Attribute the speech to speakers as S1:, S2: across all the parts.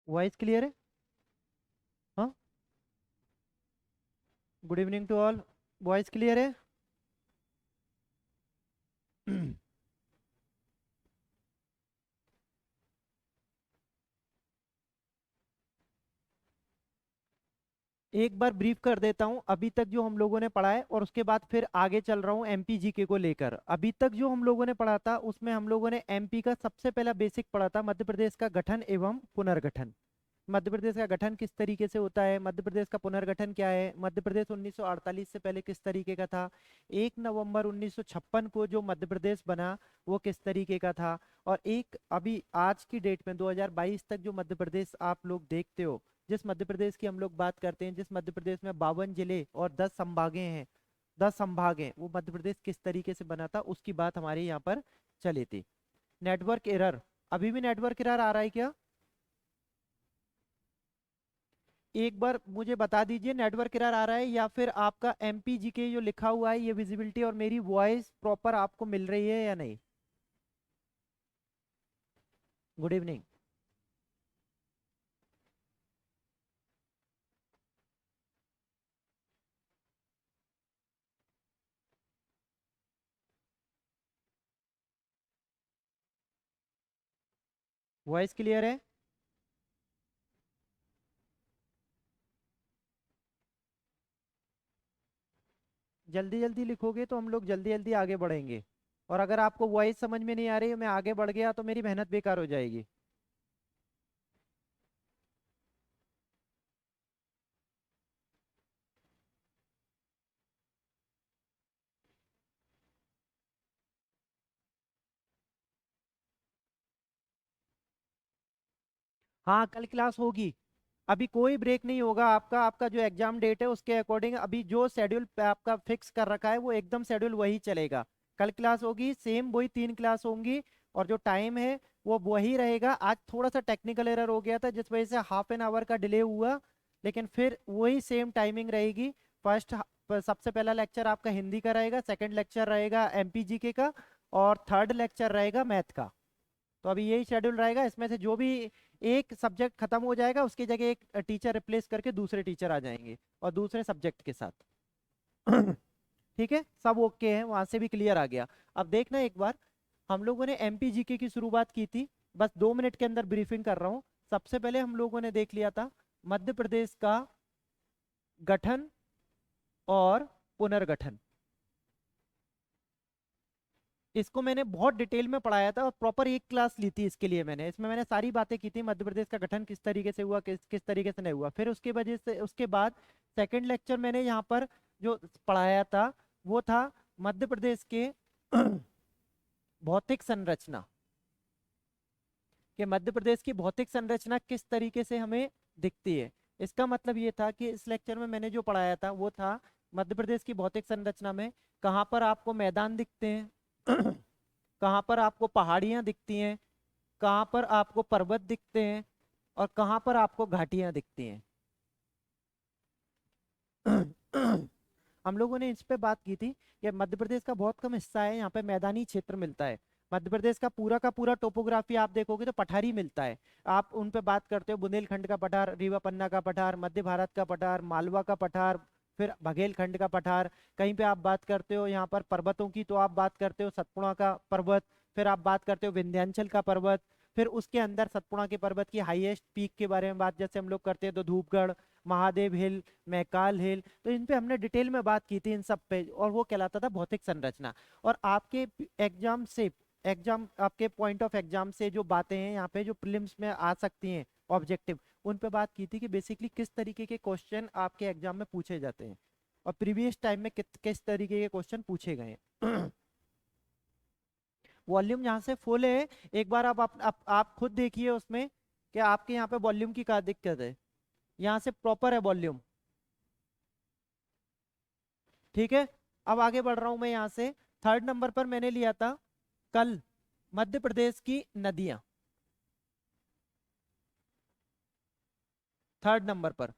S1: Voice clear है? हाँ, good evening to all. Voice clear है? एक बार ब्रीफ कर देता हूँ अभी तक जो हम लोगों ने पढ़ा है, और उसके बाद फिर आगे चल रहा हूँ एमपी जीके को लेकर। अभी तक जो हम लोगों ने पढ़ा था उसमें हम लोगों ने एमपी का सबसे पहला बेसिक पढ़ा था, मध्य प्रदेश का गठन एवं पुनर्गठन। मध्य प्रदेश का गठन किस तरीके से होता है, मध्य प्रदेश का पुनर्गठन क्या है, मध्य प्रदेश 1948 से पहले किस तरीके का था, 1 नवंबर 1956 को जो मध्य प्रदेश बना वो किस तरीके का था, और एक अभी आज की डेट में 2022 तक जो मध्य प्रदेश आप लोग देखते हो, जिस मध्य प्रदेश की हम लोग बात करते हैं, जिस मध्य प्रदेश में 52 जिले और 10 संभागें हैं, 10 संभाग हैं, वो मध्य प्रदेश किस तरीके से बना था उसकी बात हमारे यहाँ पर चली थी। नेटवर्क एरर, अभी भी नेटवर्क एरर आ रहा है क्या? एक बार मुझे बता दीजिए नेटवर्क एरर आ रहा है या फिर आपका एमपीजी के जो लिखा हुआ है ये विजिबिलिटी और मेरी वॉइस प्रॉपर आपको मिल रही है या नहीं। Good evening. वॉइस क्लियर है? जल्दी जल्दी लिखोगे तो हम लोग जल्दी जल्दी आगे बढ़ेंगे, और अगर आपको वॉइस समझ में नहीं आ रही है, मैं आगे बढ़ गया तो मेरी मेहनत बेकार हो जाएगी। हाँ, कल क्लास होगी। अभी कोई ब्रेक नहीं होगा आपका, आपका जो एग्जाम डेट है उसके अकॉर्डिंग अभी जो शेड्यूल आपका फिक्स कर रखा है वो एकदम शेड्यूल वही चलेगा। कल क्लास होगी, सेम वही 3 क्लास होंगी, और जो टाइम है वो वही रहेगा। आज थोड़ा सा टेक्निकल एरर हो गया था जिस वजह से ½ एन आवर का डिले हुआ, लेकिन फिर वही सेम टाइमिंग रहेगी। फर्स्ट सबसे पहला लेक्चर आपका हिंदी का रहेगा, सेकंड लेक्चर रहेगा एमपीजीके का, और थर्ड लेक्चर रहेगा मैथ का। तो अभी यही शेड्यूल रहेगा, इसमें से जो भी एक सब्जेक्ट खत्म हो जाएगा उसकी जगह एक टीचर रिप्लेस करके दूसरे टीचर आ जाएंगे और दूसरे सब्जेक्ट के साथ। ठीक है, सब ओके है, वहां से भी क्लियर आ गया। अब देखना एक बार, हम लोगों ने एमपीजीके की शुरुआत की थी, बस 2 मिनट के अंदर ब्रीफिंग कर रहा हूँ। सबसे पहले हम लोगों ने देख लिया था मध्य प्रदेश का गठन और पुनर्गठन। इसको मैंने बहुत डिटेल में पढ़ाया था और प्रॉपर एक क्लास ली थी इसके लिए मैंने, इसमें मैंने सारी बातें की थी, मध्य प्रदेश का गठन किस तरीके से हुआ, किस किस तरीके से नहीं हुआ। फिर उसके वजह से उसके बाद सेकंड लेक्चर मैंने यहाँ पर जो पढ़ाया था वो था मध्य प्रदेश के भौतिक संरचना, कि मध्य प्रदेश की भौतिक संरचना किस तरीके से हमें दिखती है। इसका मतलब ये था कि इस लेक्चर में मैंने जो पढ़ाया था वो था मध्य प्रदेश की भौतिक संरचना में कहाँ पर आपको मैदान दिखते हैं, कहाँ पर आपको पहाड़ियाँ दिखती हैं, कहाँ पर आपको पर्वत दिखते हैं, और कहाँ पर आपको घाटियाँ दिखती हैं। हम लोगों ने इस पे बात की थी कि मध्य प्रदेश का बहुत कम हिस्सा है यहाँ पे मैदानी क्षेत्र मिलता है। मध्य प्रदेश का पूरा टोपोग्राफी आप देखोगे तो पठारी मिलता है। आप उन पे बात करते हो बुंदेलखंड का पठार, रीवा पन्ना का पठार, मध्य भारत का पठार, मालवा का पठार, फिर बघेलखंड का पठार। कहीं पे आप बात करते हो यहाँ पर पर्वतों की तो आप बात करते हो सतपुड़ा का पर्वत, फिर आप बात करते हो विंध्याचल का पर्वत, फिर उसके अंदर सतपुड़ा के पर्वत की हाईएस्ट पीक के बारे में बात जैसे हम लोग करते हैं तो धूपगढ़, महादेव हिल, मैकाल हिल। तो इन पे हमने डिटेल में बात की थी इन सब पे, और वो कहलाता था भौतिक संरचना। और आपके एग्जाम से, एग्जाम आपके पॉइंट ऑफ एग्जाम से जो बातें हैं यहाँ पे जो प्रीलिम्स में आ सकती हैं ऑब्जेक्टिव, उन पे बात की थी कि बेसिकली किस तरीके के क्वेश्चन आपके एग्जाम में पूछे जाते हैं और प्रीवियस टाइम में किस तरीके के क्वेश्चन पूछे गए हैं। वॉल्यूम यहाँ से फुल है, एक बार आप खुद देखिए उसमें कि आपके यहाँ पे वॉल्यूम की क्या दिक्कत है। यहाँ से प्रॉपर है वॉल्यूम। ठीक है, अब आगे बढ़ रहा हूं मैं यहाँ से। थर्ड नंबर पर मैंने लिया था कल मध्य प्रदेश की नदियां, थर्ड नंबर पर।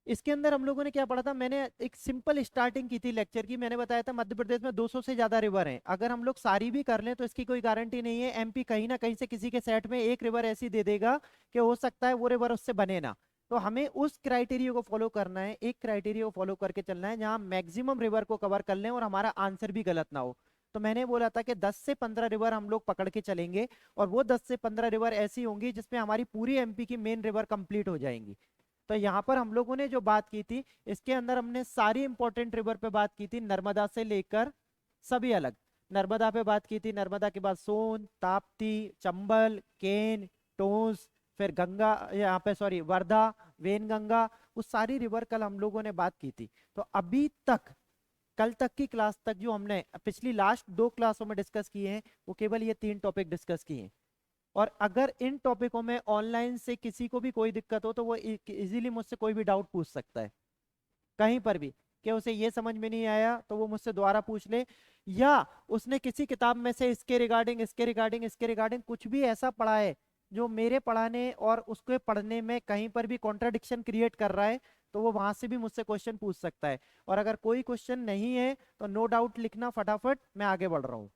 S1: इसके अंदर हम लोगों ने क्या पढ़ा था, मैंने एक सिंपल स्टार्टिंग की थी लेक्चर की। मैंने बताया था मध्य प्रदेश में 200 से ज्यादा रिवर हैं। अगर हम लोग सारी भी कर लें तो इसकी कोई गारंटी नहीं है, एमपी कहीं ना कहीं से किसी के सेट में एक रिवर ऐसी दे देगा कि हो सकता है वो रिवर उससे बने ना। तो हमें उस क्राइटेरिया को फॉलो करना है, एक क्राइटेरिया को फॉलो करके चलना है जहां मैक्सिमम रिवर को कवर कर लें और हमारा आंसर भी गलत ना हो। तो मैंने बोला था कि 10 से 15 रिवर हम लोग पकड़ के चलेंगे, और वो 10 से 15 रिवर ऐसी होंगी जिसमें हमारी पूरी एमपी की मेन रिवर कंप्लीट हो जाएंगी। तो यहाँ पर हम लोगों ने जो बात की थी, इसके अंदर हमने सारी इंपॉर्टेंट रिवर पे बात की थी, नर्मदा से लेकर सभी अलग। नर्मदा पे बात की थी, नर्मदा के बाद सोन, ताप्ती, चंबल, केन, टोंस, फिर गंगा, यहाँ पे सॉरी वर्धा, वेनगंगा, उस सारी रिवर कल हम लोगों ने बात की थी। तो अभी तक कल तक की क्लास तक जो हमने पिछली लास्ट 2 क्लासों में डिस्कस किए हैं, वो केवल ये 3 टॉपिक डिस्कस किए हैं। और अगर इन टॉपिकों में ऑनलाइन से किसी को भी कोई दिक्कत हो तो वो इजीली मुझसे कोई भी डाउट पूछ सकता है, कहीं पर भी, कि उसे ये समझ में नहीं आया तो वो मुझसे दोबारा पूछ ले, या उसने किसी किताब में से इसके रिगार्डिंग इसके रिगार्डिंग इसके रिगार्डिंग कुछ भी ऐसा पढ़ा है जो मेरे पढ़ाने और उसके पढ़ने में कहीं पर भी कॉन्ट्राडिक्शन क्रिएट कर रहा है, तो वो वहां से भी मुझसे क्वेश्चन पूछ सकता है। और अगर कोई क्वेश्चन नहीं है तो नो डाउट लिखना फटाफट, मैं आगे बढ़ रहा हूँ।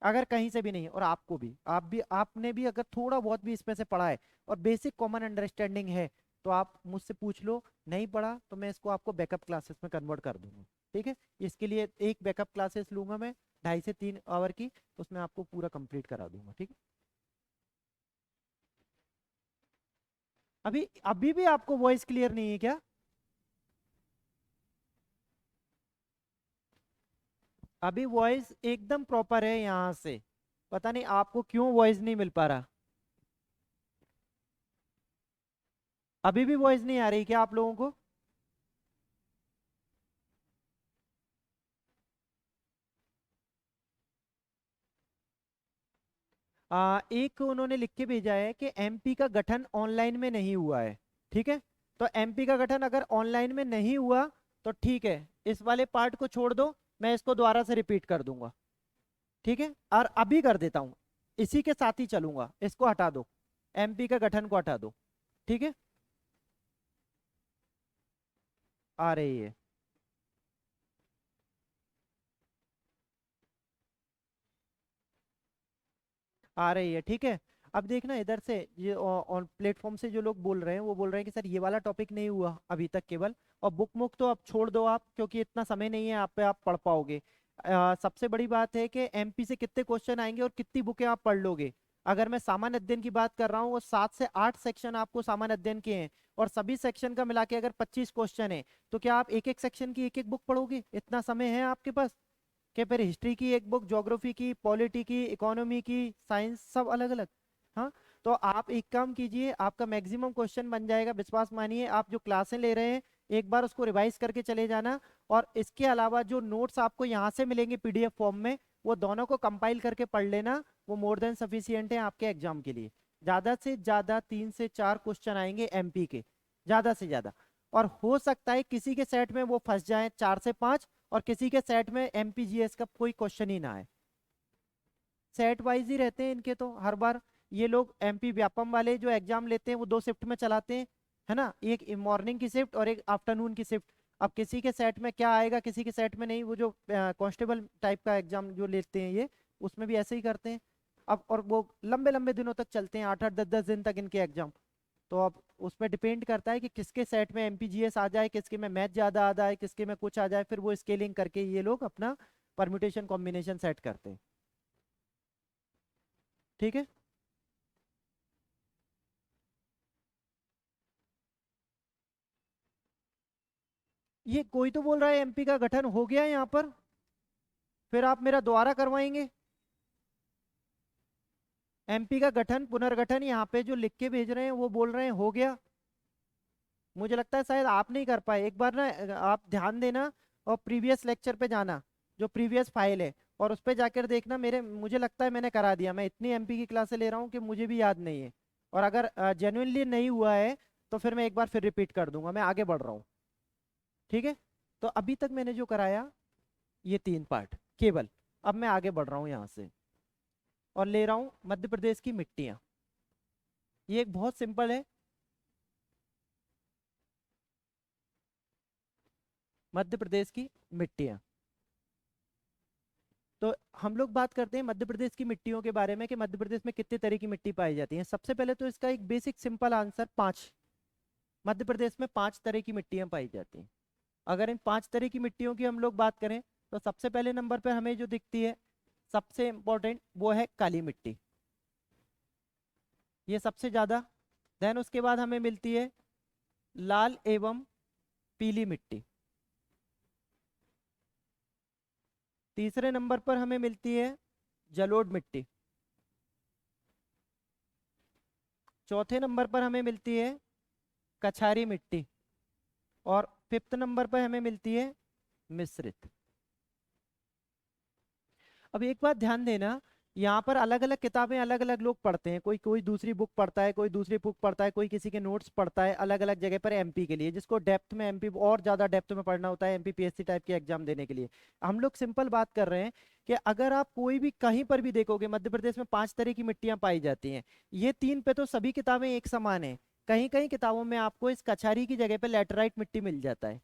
S1: अगर कहीं से भी नहीं है, और आपको भी, आप भी, आपने भी अगर थोड़ा बहुत भी इसमें से पढ़ा है और बेसिक कॉमन अंडरस्टैंडिंग है, तो आप मुझसे पूछ लो। नहीं पढ़ा तो मैं इसको आपको बैकअप क्लासेस में कन्वर्ट कर दूंगा। ठीक है, इसके लिए एक बैकअप क्लासेस लूंगा मैं, 2.5 से 3 आवर की, तो उसमें आपको पूरा कंप्लीट करा दूंगा। ठीक है, अभी अभी भी आपको वॉइस क्लियर नहीं है क्या? अभी वॉइस एकदम प्रॉपर है यहाँ से, पता नहीं आपको क्यों वॉइस नहीं मिल पा रहा। अभी भी वॉइस नहीं आ रही क्या आप लोगों को? एक उन्होंने लिख के भेजा है कि एमपी का गठन ऑनलाइन में नहीं हुआ है। ठीक है, तो एमपी का गठन अगर ऑनलाइन में नहीं हुआ तो ठीक है, इस वाले पार्ट को छोड़ दो, मैं इसको दोबारा से रिपीट कर दूंगा। ठीक है, और अभी कर देता हूं, इसी के साथ ही चलूंगा, इसको हटा दो, एमपी का गठन को हटा दो। ठीक है, आ रही है, आ रही है। ठीक है, अब देखना इधर से, ये ऑन प्लेटफॉर्म से जो लोग बोल रहे हैं वो बोल रहे हैं कि सर ये वाला टॉपिक नहीं हुआ अभी तक केवल, और बुक मुक तो अब छोड़ दो आप, क्योंकि इतना समय नहीं है आप पे, आप पढ़ पाओगे। सबसे बड़ी बात है कि एमपी से कितने क्वेश्चन आएंगे और कितनी बुकें आप पढ़ लोगे। अगर मैं सामान्य अध्ययन की बात कर रहा हूँ, वो 7 से 8 सेक्शन आपको सामान्य अध्ययन के हैं, और सभी सेक्शन का मिला के अगर 25 क्वेश्चन है, तो क्या आप एक एक सेक्शन की एक एक बुक पढ़ोगे? इतना समय है आपके पास? कि फिर हिस्ट्री की एक बुक, ज्योग्राफी की, पॉलिटी की, इकोनॉमी की, साइंस, सब अलग अलग। हाँ, तो आप एक काम कीजिए, आपका मैक्सिमम क्वेश्चन बन जाएगा, विश्वास मानिए। आप जो क्लासें ले रहे हैं एक बार उसको रिवाइज करके चले जाना, और इसके अलावा जो नोट्स आपको यहाँ से मिलेंगे पीडीएफ फॉर्म में, वो दोनों को कंपाइल करके पढ़ लेना। वो मोर देन सफिशियंट है आपके एग्जाम के लिए। ज्यादा से ज्यादा 3 से 4 क्वेश्चन आएंगे एमपी के, ज्यादा से ज्यादा। और हो सकता है किसी के सेट में वो फंस जाए 4 से 5, और किसी के सेट में एमपीजीएस का कोई क्वेश्चन ही ना आए। सेट वाइज ही रहते हैं इनके तो हर बार। ये लोग एमपी व्यापम वाले जो एग्जाम लेते हैं वो 2 शिफ्ट में चलाते हैं, है ना, एक मॉर्निंग की शिफ्ट और एक आफ्टरनून की शिफ्ट। अब किसी के सेट में क्या आएगा, किसी के सेट में नहीं, वो जो कांस्टेबल टाइप का एग्जाम जो लेते हैं ये, उसमें भी ऐसे ही करते हैं। अब और वो लंबे लंबे दिनों तक चलते हैं, 8 8 10 10 दिन तक इनके एग्जाम। तो अब उसमें डिपेंड करता है कि किसके सेट में एमपीजीएस आ जाए, किसके में मैथ ज्यादा आ जाए, किसके में कुछ आ जाए, फिर वो स्केलिंग करके ये लोग अपना परम्यूटेशन कॉम्बिनेशन सेट करते हैं। ठीक है, ये कोई तो बोल रहा है एमपी का गठन हो गया है यहाँ पर, फिर आप मेरा दोबारा करवाएंगे? एमपी का गठन पुनर्गठन यहाँ पे जो लिख के भेज रहे हैं वो बोल रहे हैं हो गया। मुझे लगता है शायद आप नहीं कर पाए। एक बार ना आप ध्यान देना और प्रीवियस लेक्चर पे जाना, जो प्रीवियस फाइल है, और उस पे जाकर देखना। मेरे मुझे लगता है मैंने करा दिया, मैं इतनी एमपी की क्लासें ले रहा हूँ कि मुझे भी याद नहीं है। और अगर जेन्युइनली नहीं हुआ है तो फिर मैं एक बार फिर रिपीट कर दूंगा, मैं आगे बढ़ रहा हूँ। ठीक है, तो अभी तक मैंने जो कराया ये 3 पार्ट केवल। अब मैं आगे बढ़ रहा हूँ यहाँ से, और ले रहा हूँ मध्य प्रदेश की मिट्टियाँ। ये एक बहुत सिंपल है। मध्य प्रदेश की मिट्टियां। तो हम लोग बात करते हैं मध्य प्रदेश की मिट्टियों के बारे में कि मध्य प्रदेश में कितने तरह की मिट्टी पाई जाती है। सबसे पहले तो इसका एक बेसिक सिंपल आंसर, पांच। मध्य प्रदेश में पांच तरह की मिट्टियां पाई जाती हैं। अगर इन पांच तरह की मिट्टियों की हम लोग बात करें तो सबसे पहले नंबर पर हमें जो दिखती है, सबसे इंपॉर्टेंट, वो है काली मिट्टी। ये सबसे ज्यादा। देन उसके बाद हमें मिलती है लाल एवं पीली मिट्टी। तीसरे नंबर पर हमें मिलती है जलोढ़ मिट्टी। चौथे नंबर पर हमें मिलती है कछारी मिट्टी। और फिफ्थ नंबर पर हमें मिलती है मिश्रित। अब एक बात ध्यान देना, यहाँ पर अलग अलग किताबें अलग अलग लोग पढ़ते हैं। कोई कोई दूसरी बुक पढ़ता है, कोई दूसरी बुक पढ़ता है, कोई किसी के नोट्स पढ़ता है अलग अलग जगह पर एमपी के लिए, जिसको डेप्थ में एमपी और ज्यादा डेप्थ में पढ़ना होता है एमपी पीएससी टाइप के एग्जाम देने के लिए। हम लोग सिंपल बात कर रहे हैं कि अगर आप कोई भी कहीं पर भी देखोगे मध्य प्रदेश में पांच तरह की मिट्टियां पाई जाती हैं। ये तीन पे तो सभी किताबें एक समान है। कहीं कहीं किताबों में आपको इस कछारी की जगह पे लैटेराइट मिट्टी मिल जाता है,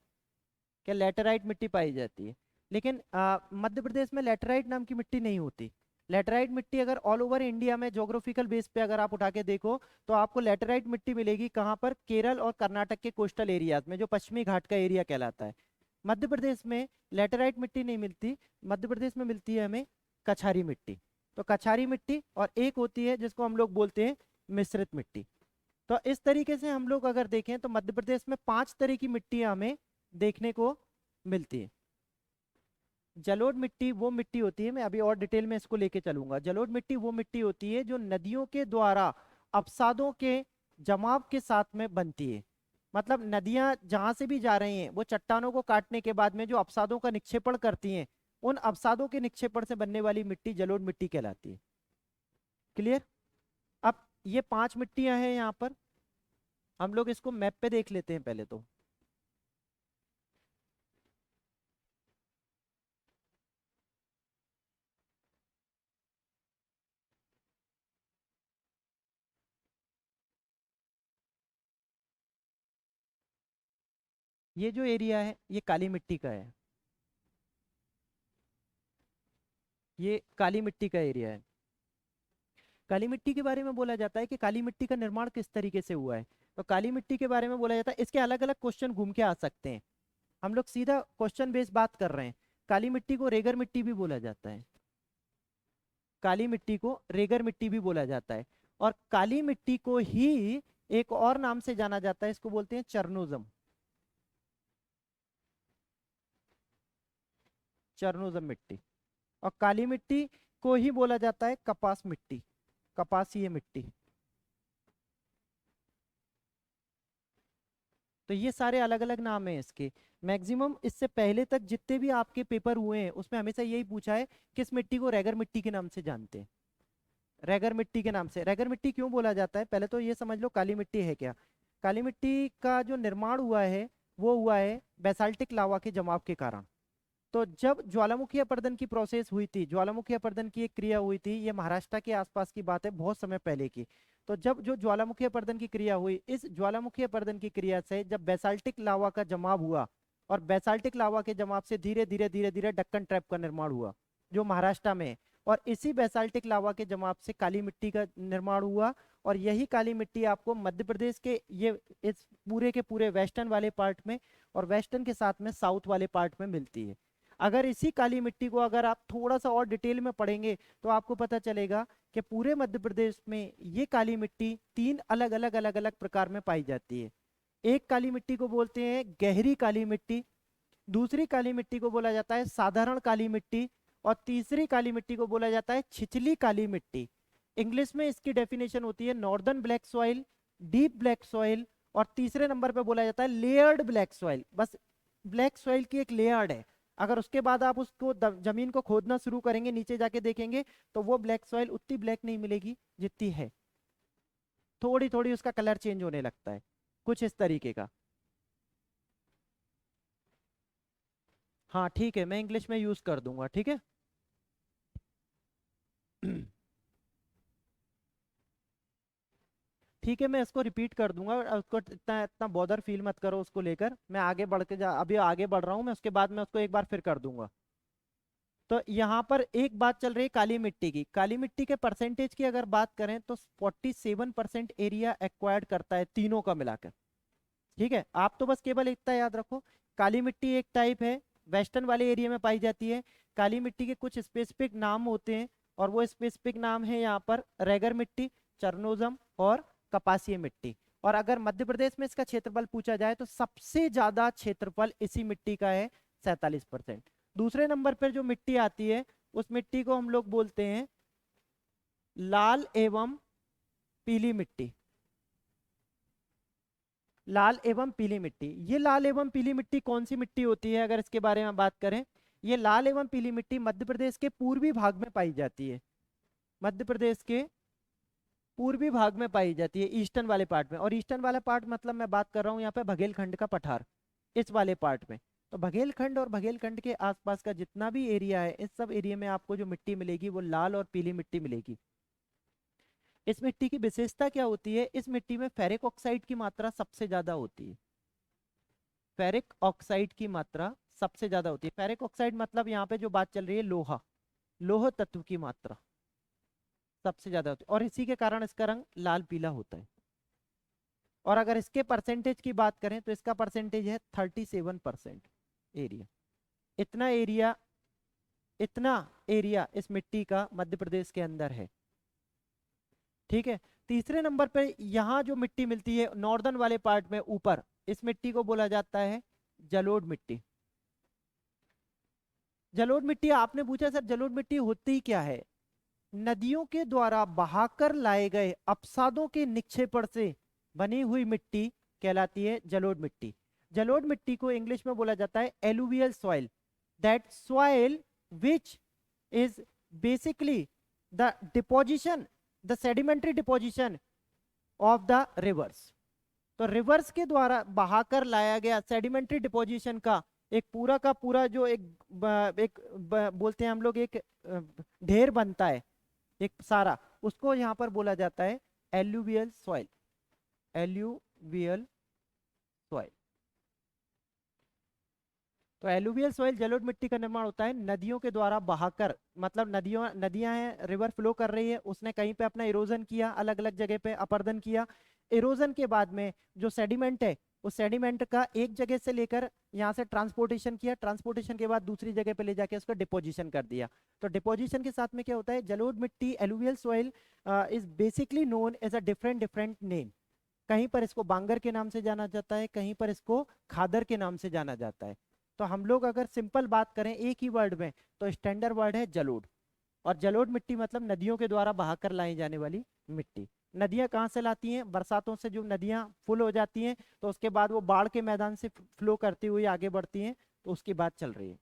S1: क्या लैटेराइट मिट्टी पाई जाती है। लेकिन मध्य प्रदेश में लैटेराइट नाम की मिट्टी नहीं होती। लैटेराइट मिट्टी अगर ऑल ओवर इंडिया में ज्योग्राफिकल बेस पे अगर आप उठा के देखो तो आपको लैटेराइट मिट्टी मिलेगी कहाँ पर, केरल और कर्नाटक के कोस्टल एरियाज में, जो पश्चिमी घाट का एरिया कहलाता है। मध्य प्रदेश में लैटेराइट मिट्टी नहीं मिलती। मध्य प्रदेश में मिलती है हमें कछारी मिट्टी। तो कछारी मिट्टी, और एक होती है जिसको हम लोग बोलते हैं मिश्रित मिट्टी। तो इस तरीके से हम लोग अगर देखें तो मध्य प्रदेश में पांच तरह की मिट्टियां हमें देखने को मिलती है। जलोढ़ मिट्टी वो मिट्टी होती है, मैं अभी और डिटेल में इसको लेके चलूंगा। जलोढ़ मिट्टी वो मिट्टी होती है जो नदियों के द्वारा अवसादों के जमाव के साथ में बनती है। मतलब नदियां जहां से भी जा रही हैं वो चट्टानों को काटने के बाद में जो अवसादों का निक्षेपण करती हैं, उन अवसादों के निक्षेपण से बनने वाली मिट्टी जलोढ़ मिट्टी कहलाती है। क्लियर? अब ये पांच मिट्टियां हैं यहाँ पर। हम लोग इसको मैप पे देख लेते हैं पहले तो। ये जो एरिया है ये काली मिट्टी का है। ये काली मिट्टी का एरिया है। काली मिट्टी के बारे में बोला जाता है कि काली मिट्टी का निर्माण किस तरीके से हुआ है। तो काली मिट्टी के बारे में बोला जाता है, इसके अलग अलग क्वेश्चन घूम के आ सकते हैं। हम लोग सीधा क्वेश्चन बेस्ड बात कर रहे हैं। काली मिट्टी को रेगर मिट्टी भी बोला जाता है। काली मिट्टी को रेगर मिट्टी भी बोला जाता है। और काली मिट्टी को ही एक और नाम से जाना जाता है, इसको बोलते हैं चरनोजम। चरनोजम मिट्टी। और काली मिट्टी को ही बोला जाता है कपास मिट्टी, कपासीय मिट्टी। तो ये सारे अलग अलग नाम हैं इसके। मैक्सिमम इससे पहले तक जितने भी आपके पेपर हुए हैं उसमें हमेशा यही पूछा है किस मिट्टी को रैगर मिट्टी के नाम से जानते हैं। रैगर मिट्टी के नाम से। रैगर मिट्टी क्यों बोला जाता है, पहले तो ये समझ लो काली मिट्टी है क्या। काली मिट्टी का जो निर्माण हुआ है वो हुआ है बेसाल्टिक लावा के जमाव के कारण। तो जब ज्वालामुखी अपर्दन की प्रोसेस हुई थी, ज्वालामुखी अपर्दन की एक क्रिया हुई थी, ये महाराष्ट्र के आसपास की बात है, बहुत समय पहले की। तो जब जो ज्वालामुखी अपर्दन की क्रिया हुई, इस ज्वालामुखी अपर्दन की क्रिया से जब बेसाल्टिक लावा का जमाव हुआ, और बेसाल्टिक लावा के जमाव से धीरे धीरे धीरे धीरे डक्कन ट्रैप का निर्माण हुआ जो महाराष्ट्र में है। और इसी बेसाल्टिक लावा के जमाव से काली मिट्टी का निर्माण हुआ। और यही काली मिट्टी आपको मध्य प्रदेश के ये इस पूरे के पूरे वेस्टर्न वाले पार्ट में, और वेस्टर्न के साथ में साउथ वाले पार्ट में मिलती है। अगर इसी काली मिट्टी को अगर आप थोड़ा सा और डिटेल में पढ़ेंगे तो आपको पता चलेगा कि पूरे मध्य प्रदेश में ये काली मिट्टी तीन अलग अलग प्रकार में पाई जाती है। एक काली मिट्टी को बोलते हैं गहरी काली मिट्टी, दूसरी काली मिट्टी को बोला जाता है साधारण काली मिट्टी, और तीसरी काली मिट्टी को बोला जाता है छिछली काली मिट्टी। इंग्लिश में इसकी डेफिनेशन होती है northern black soil, deep black soil, और तीसरे नंबर पे बोला जाता है लेयर्ड ब्लैक सॉइल। बस ब्लैक सॉइल की एक लेयर्ड है। अगर उसके बाद आप उसको जमीन को खोदना शुरू करेंगे, नीचे जाके देखेंगे तो वो ब्लैक सॉइल उतनी ब्लैक नहीं मिलेगी जितनी है, थोड़ी थोड़ी उसका कलर चेंज होने लगता है, कुछ इस तरीके का। हाँ ठीक है, मैं इंग्लिश में यूज कर दूंगा, ठीक है। ठीक है, मैं इसको रिपीट कर दूंगा और उसको इतना इतना बॉदर फील मत करो उसको लेकर। मैं आगे बढ़ के अभी आगे बढ़ रहा हूँ मैं, उसके बाद मैं उसको एक बार फिर कर दूंगा। तो यहाँ पर एक बात चल रही है काली मिट्टी की। काली मिट्टी के परसेंटेज की अगर बात करें तो 47% एरिया एक्वायर्ड करता है तीनों का मिलाकर। ठीक है, आप तो बस केवल इतना याद रखो, काली मिट्टी एक टाइप है, वेस्टर्न वाले एरिया में पाई जाती है। काली मिट्टी के कुछ स्पेसिफिक नाम होते हैं, और वो स्पेसिफिक नाम है यहाँ पर रेगर मिट्टी, चरनोजम और कपासीय मिट्टी। और अगर मध्य प्रदेश में इसका क्षेत्रफल पूछा जाए तो सबसे ज्यादा क्षेत्रफल इसी मिट्टी का है, 47%। दूसरे नंबर पर जो मिट्टी आती है उस मिट्टी को हम लोग बोलते हैं लाल एवं पीली मिट्टी। लाल एवं पीली मिट्टी, ये लाल एवं पीली मिट्टी कौन सी मिट्टी होती है अगर इसके बारे में बात करें? ये लाल एवं पीली मिट्टी मध्य प्रदेश के पूर्वी भाग में पाई जाती है। मध्य प्रदेश के पूर्वी भाग में पाई जाती है, ईस्टर्न वाले पार्ट में। और ईस्टर्न वाला पार्ट मतलब मैं बात कर रहा हूँ यहाँ पे बघेलखंड का पठार, इस वाले पार्ट में। तो बघेलखंड और बघेलखंड के आसपास का जितना भी एरिया है, इस सब एरिया में आपको जो मिट्टी मिलेगी वो लाल और पीली मिट्टी मिलेगी। इस मिट्टी की विशेषता क्या होती है? इस मिट्टी में फेरिक ऑक्साइड की मात्रा सबसे ज्यादा होती है। फेरिक ऑक्साइड की मात्रा सबसे ज्यादा होती है। फेरिक ऑक्साइड मतलब यहाँ पे जो बात चल रही है लोहा, लोह तत्व की मात्रा सबसे ज्यादा होती है, और इसी के कारण इसका रंग लाल पीला होता है। और अगर इसके परसेंटेज की बात करें तो इसका परसेंटेज है 37% एरिया। इतना एरिया, इतना एरिया इस मिट्टी का मध्य प्रदेश के अंदर है। ठीक है, तीसरे नंबर पे यहाँ जो मिट्टी मिलती है नॉर्दर्न वाले पार्ट में ऊपर, इस मिट्टी को बोला जाता है जलोढ़ मिट्टी। जलोढ़ मिट्टी, आपने पूछा सर जलोढ़ मिट्टी होती क्या है? नदियों के द्वारा बहाकर लाए गए अपसादों के निक्षेपण से बनी हुई मिट्टी कहलाती है जलोढ़ मिट्टी। जलोढ़ मिट्टी को इंग्लिश में बोला जाता है alluvial soil, that soil which is basically the deposition, the sedimentary deposition of the reverse. तो रिवर्स के द्वारा बहाकर लाया गया सेडिमेंट्री डिपोजिशन का एक पूरा का पूरा जो बोलते हैं हम लोग एक ढेर बनता है, एक सारा, उसको यहाँ पर बोला जाता है एल्यूवियल सॉइल। Alluvial soil. तो एलुवियल सॉइल जलोढ़ मिट्टी का निर्माण होता है नदियों के द्वारा बहाकर, मतलब नदियां हैं, रिवर फ्लो कर रही है, उसने कहीं पे अपना इरोजन किया, अलग अलग जगह पे अपरदन किया। इरोजन के बाद में जो सेडिमेंट है, उस सेडिमेंट का एक जगह से लेकर यहाँ से ट्रांसपोर्टेशन किया, ट्रांसपोर्टेशन के बाद दूसरी जगह पे ले जाके उसका डिपोजिशन कर दिया। तो डिपोजिशन के साथ में क्या होता है, जलोढ़ मिट्टी alluvial soil is basically known as a different different name. कहीं पर इसको बांगर के नाम से जाना जाता है, कहीं पर इसको खादर के नाम से जाना जाता है। तो हम लोग अगर सिंपल बात करें एक ही वर्ड में तो स्टैंडर्ड वर्ड है जलोढ़। और जलोढ़ मिट्टी मतलब नदियों के द्वारा बहाकर लाई जाने वाली मिट्टी। नदियां कहाँ से लाती हैं? बरसातों से जो नदियां फुल हो जाती हैं तो उसके बाद वो बाढ़ के मैदान से फ्लो करती हुई आगे बढ़ती हैं, तो उसकी बात चल रही है।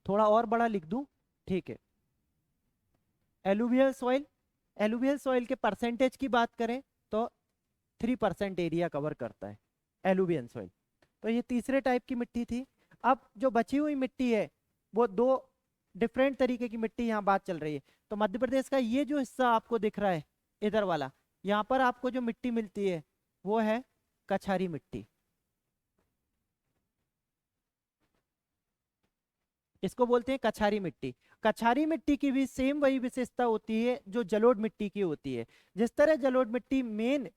S1: थोड़ा और बड़ा लिख दूं? ठीक है। एलुवियल सॉइल, एलुवियल सॉइल के परसेंटेज की बात करें तो 3% एरिया कवर करता है एलुवियल सॉइल। तो ये तीसरे टाइप की मिट्टी थी। अब जो बची हुई मिट्टी है वो दो डिफरेंट तरीके की मिट्टी यहाँ बात चल रही है। तो मध्य प्रदेश का ये जो हिस्सा आपको दिख रहा है इधर वाला, यहाँ पर आपको जो मिट्टी मिलती है वो है कछारी मिट्टी। इसको बोलते हैं कछारी मिट्टी। कछारी मिट्टी की भी सेम वही विशेषता होती है जो जलोढ़ मिट्टी की होती है। जिस तरह जलोढ़ मिट्टी मेन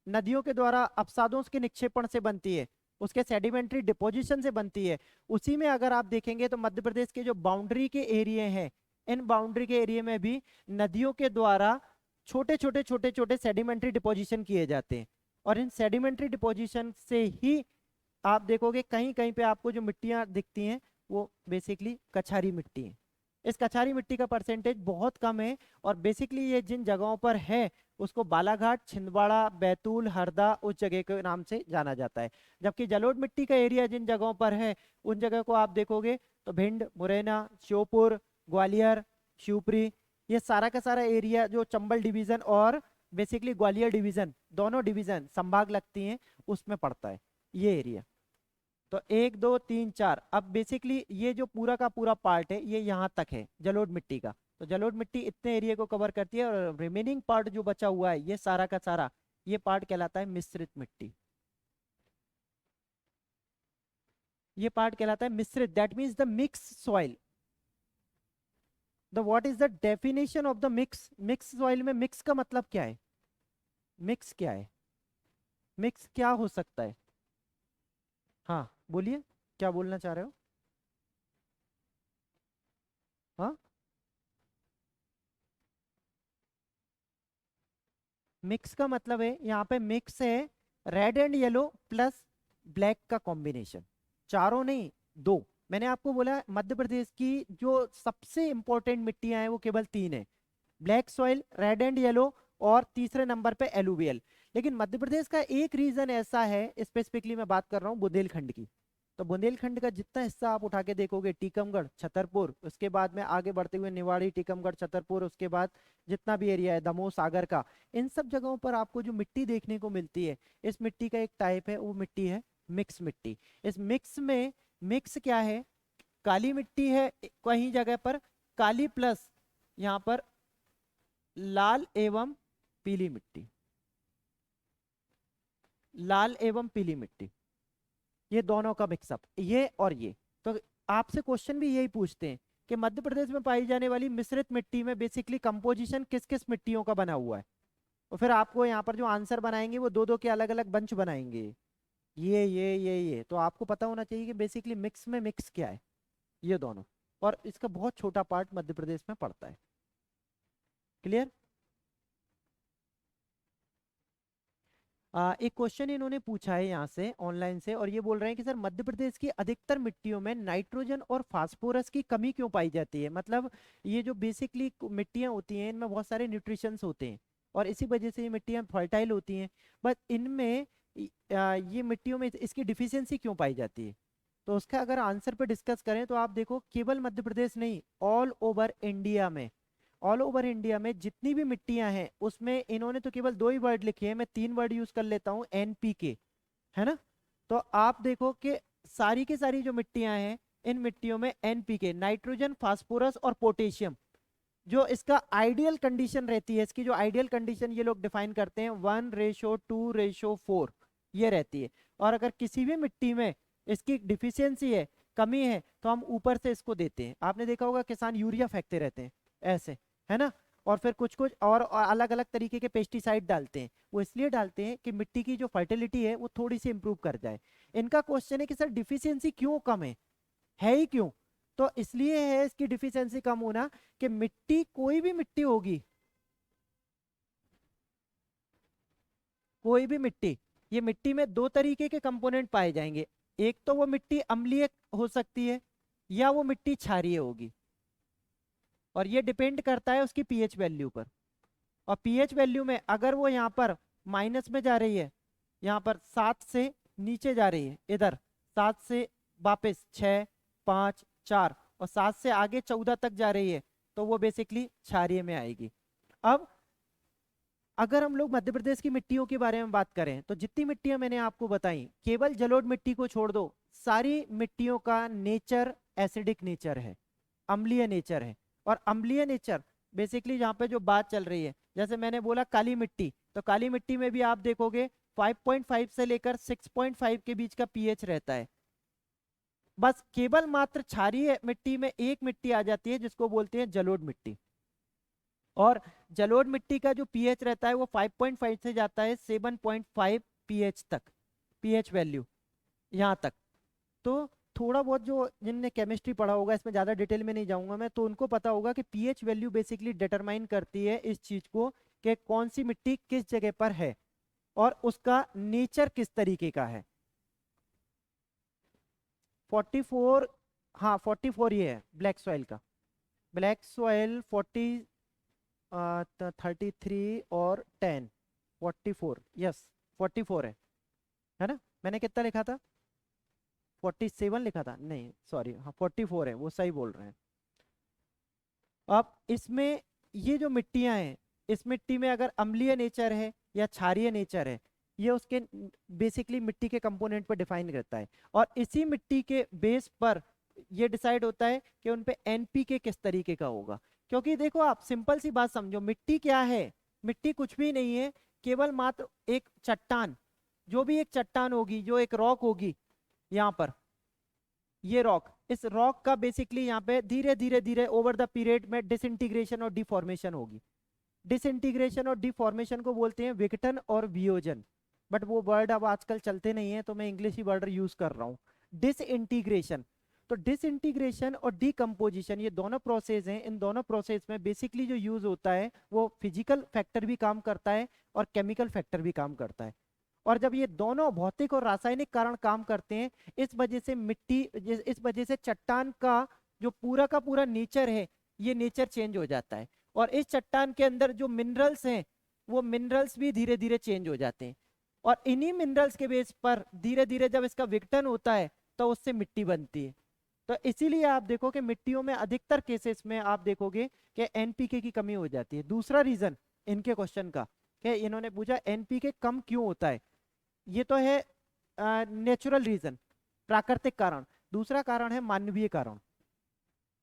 S1: नदियों के द्वारा अपसादों के निक्षेपण से बनती है, उसके सेडिमेंट्री डिपोजिशन से बनती है, उसी में अगर आप देखेंगे तो मध्य प्रदेश के जो बाउंड्री के एरिया हैं, इन बाउंड्री के एरिया में भी नदियों के द्वारा छोटे छोटे छोटे छोटे सेडिमेंट्री डिपोजिशन किए जाते हैं। और इन सेडिमेंट्री डिपोजिशन से ही आप देखोगे कहीं कहीं पे आपको जो मिट्टियां दिखती हैं वो बेसिकली कछारी मिट्टी है। इस कछारी मिट्टी का परसेंटेज बहुत कम है, और बेसिकली ये जिन जगहों पर है उसको बालाघाट, छिंदवाड़ा, बैतूल, हरदा उस जगह के नाम से जाना जाता है। जबकि जलोढ़ मिट्टी का एरिया जिन जगहों पर है उन जगह को आप देखोगे तो भिंड, मुरैना, श्योपुर, ग्वालियर, शिवपुरी, ये सारा का सारा एरिया जो चंबल डिवीजन और बेसिकली ग्वालियर डिवीजन, दोनों डिवीजन संभाग लगती हैं, उसमें पड़ता है ये एरिया। तो 1 2 3 4, अब बेसिकली ये जो पूरा का पूरा पार्ट है ये यहाँ तक है जलोढ़ मिट्टी का। तो जलोढ़ मिट्टी इतने एरिया को कवर करती है, और रिमेनिंग पार्ट जो बचा हुआ है ये सारा का सारा, ये पार्ट कहलाता है मिश्रित मिट्टी। ये पार्ट कहलाता है मिश्रित, that means the mix soil. The what is the definition of the mix? Mix soil में मिक्स का मतलब क्या है? मिक्स क्या है? मिक्स क्या हो सकता है? हाँ बोलिए, क्या बोलना चाह रहे हो? हाँ, मिक्स का मतलब है यहाँ पे मिक्स है red and yellow plus black का कॉम्बिनेशन। चारों नहीं, दो। मैंने आपको बोला मध्य प्रदेश की जो सबसे इंपॉर्टेंट मिट्टियां हैं वो केवल तीन है, black soil, red and yellow, और तीसरे नंबर पे एलुवियल। लेकिन मध्य प्रदेश का एक रीजन ऐसा है, स्पेसिफिकली मैं बात कर रहा हूँ बुंदेलखंड की। तो बुंदेलखंड का जितना हिस्सा आप उठा के देखोगे, टीकमगढ़, छतरपुर, उसके बाद में आगे बढ़ते हुए निवाड़ी, टीकमगढ़, छतरपुर, उसके बाद जितना भी एरिया है दमोह, सागर का, इन सब जगहों पर आपको जो मिट्टी देखने को मिलती है, इस मिट्टी का एक टाइप है, वो मिट्टी है मिक्स मिट्टी। इस मिक्स में मिक्स क्या है? काली मिट्टी है कहीं जगह पर, काली प्लस यहाँ पर लाल एवं पीली मिट्टी, लाल एवं पीली मिट्टी, ये दोनों का मिक्सअप, ये और ये। तो आपसे क्वेश्चन भी यही पूछते हैं कि मध्य प्रदेश में पाई जाने वाली मिश्रित मिट्टी में बेसिकली कंपोजिशन किस किस मिट्टियों का बना हुआ है। और फिर आपको यहाँ पर जो आंसर बनाएंगे वो दो दो के अलग अलग बंच बनाएंगे, ये तो आपको पता होना चाहिए कि बेसिकली मिक्स में मिक्स क्या है, ये दोनों। और इसका बहुत छोटा पार्ट मध्य प्रदेश में पड़ता है। क्लियर? एक क्वेश्चन इन्होंने पूछा है यहाँ से ऑनलाइन से, और ये बोल रहे हैं कि सर मध्य प्रदेश की अधिकतर मिट्टियों में नाइट्रोजन और फास्फोरस की कमी क्यों पाई जाती है? मतलब ये जो बेसिकली मिट्टियाँ होती हैं इनमें बहुत सारे न्यूट्रिशंस होते हैं, और इसी वजह से ये मिट्टियाँ फर्टाइल होती हैं, बट इनमें ये मिट्टियों में इसकी डिफिशियंसी क्यों पाई जाती है? तो उसका अगर आंसर पे डिस्कस करें तो आप देखो, केवल मध्य प्रदेश नहीं, ऑल ओवर इंडिया में, ऑल ओवर इंडिया में जितनी भी मिट्टियां हैं उसमें इन्होंने तो केवल दो ही वर्ड लिखे हैं, मैं तीन वर्ड यूज कर लेता हूं, एनपीके, है ना? तो आप देखो कि सारी की सारी जो मिट्टियां हैं, इन मिट्टियों में एनपीके, नाइट्रोजन, फास्फोरस और पोटेशियम, जो इसका आइडियल कंडीशन रहती है, इसकी जो आइडियल कंडीशन ये लोग डिफाइन करते हैं 1:2:4 ये रहती है। और अगर किसी भी मिट्टी में इसकी डिफिशियंसी है, कमी है, तो हम ऊपर से इसको देते हैं। आपने देखा होगा किसान यूरिया फेंकते रहते हैं ऐसे, है ना? और फिर कुछ कुछ और अलग अलग तरीके के पेस्टिसाइड डालते हैं, वो इसलिए डालते हैं कि मिट्टी की जो फर्टिलिटी है वो थोड़ी सी इंप्रूव कर जाए। इनका क्वेश्चन है कि सर डिफिशियंसी क्यों कम है ही क्यों? तो इसलिए है इसकी डिफिशियंसी कम होना कि मिट्टी, कोई भी मिट्टी होगी, कोई भी मिट्टी, ये मिट्टी में दो तरीके के कंपोनेंट पाए जाएंगे, एक तो वो मिट्टी अम्लीय हो सकती है, या वो मिट्टी क्षारीय होगी, और ये डिपेंड करता है उसकी पीएच वैल्यू पर। और पीएच वैल्यू में अगर वो यहाँ पर माइनस में जा रही है, यहाँ पर 7 से नीचे जा रही है, इधर 7 से वापस 6, 5, 4, और 7 से आगे 14 तक जा रही है, तो वो बेसिकली क्षारीय में आएगी। अब अगर हम लोग मध्य प्रदेश की मिट्टियों के बारे में बात करें, तो जितनी मिट्टियां मैंने आपको बताई, केवल जलोढ़ मिट्टी को छोड़ दो, सारी मिट्टियों का नेचर एसिडिक नेचर है, अम्लीय नेचर है। और अम्लीय नेचर बेसिकली जहाँ पे जो बात चल रही है, जैसे मैंने बोला काली मिट्टी, तो काली मिट्टी में भी आप देखोगे 5.5 से लेकर 6.5 के बीच का पीएच रहता है। बस केवल मात्र क्षारीय मिट्टी में एक मिट्टी आ जाती है जिसको बोलते हैं जलोढ़ मिट्टी, और जलोढ़ मिट्टी का जो पीएच रहता है वो 5.5 से जाता है 7.5 पीएच तक, पीएच वैल्यू यहाँ तक। तो थोड़ा बहुत जो जिनने केमिस्ट्री पढ़ा होगा, इसमें ज़्यादा डिटेल में नहीं जाऊंगा मैं, तो उनको पता होगा कि पीएच वैल्यू बेसिकली डिटरमाइन करती है इस चीज़ को कि कौन सी मिट्टी किस जगह पर है और उसका नेचर किस तरीके का है। 44, हाँ 44 ये है ब्लैक सॉइल का, ब्लैक सॉइल 33 और 10, 44, यस 44 है ना? मैंने कितना लिखा था? 47 लिखा था, नहीं सॉरी, हाँ 44 है, वो सही बोल रहे हैं। अब इसमें ये जो मिट्टियां हैं, इस मिट्टी में अगर अम्लीय नेचर है या क्षारीय नेचर है, ये उसके बेसिकली मिट्टी के कंपोनेंट पर डिफाइन करता है, और इसी मिट्टी के बेस पर ये डिसाइड होता है कि उन पे एनपीके किस तरीके का होगा। क्योंकि देखो आप सिंपल सी बात समझो, मिट्टी क्या है? मिट्टी कुछ भी नहीं है, केवल मात्र एक चट्टान। जो भी एक चट्टान होगी, जो एक रॉक होगी यहाँ पर, ये रॉक, इस रॉक का बेसिकली यहाँ पे धीरे धीरे धीरे ओवर द पीरियड में डिसइंटीग्रेशन और डिफॉर्मेशन होगी। डिसइंटीग्रेशन और डिफॉर्मेशन को बोलते हैं विघटन और वियोजन। बट वो वर्ड अब आजकल चलते नहीं है, तो मैं इंग्लिश ही वर्ड यूज कर रहा हूँ, डिसइंटीग्रेशन। तो डिसइंटीग्रेशन और डिकम्पोजिशन ये दोनों प्रोसेस हैं। इन दोनों प्रोसेस में बेसिकली जो यूज होता है वो फिजिकल फैक्टर भी काम करता है और केमिकल फैक्टर भी काम करता है। और जब ये दोनों भौतिक और रासायनिक कारण काम करते हैं, इस वजह से मिट्टी, इस वजह से चट्टान का जो पूरा का पूरा नेचर है, ये नेचर चेंज हो जाता है। और इस चट्टान के अंदर जो मिनरल्स हैं, वो मिनरल्स भी धीरे धीरे चेंज हो जाते हैं। और इन्हीं मिनरल्स के बेस पर धीरे धीरे जब इसका विघटन होता है, तो उससे मिट्टी बनती है। तो इसीलिए आप देखो कि मिट्टियों में अधिकतर केसेस में आप देखोगे कि एनपीके की कमी हो जाती है। दूसरा रीजन इनके क्वेश्चन का, कि इन्होंने पूछा एनपीके कम क्यों होता है, ये तो है नेचुरल रीजन, प्राकृतिक कारण। दूसरा कारण है मानवीय कारण।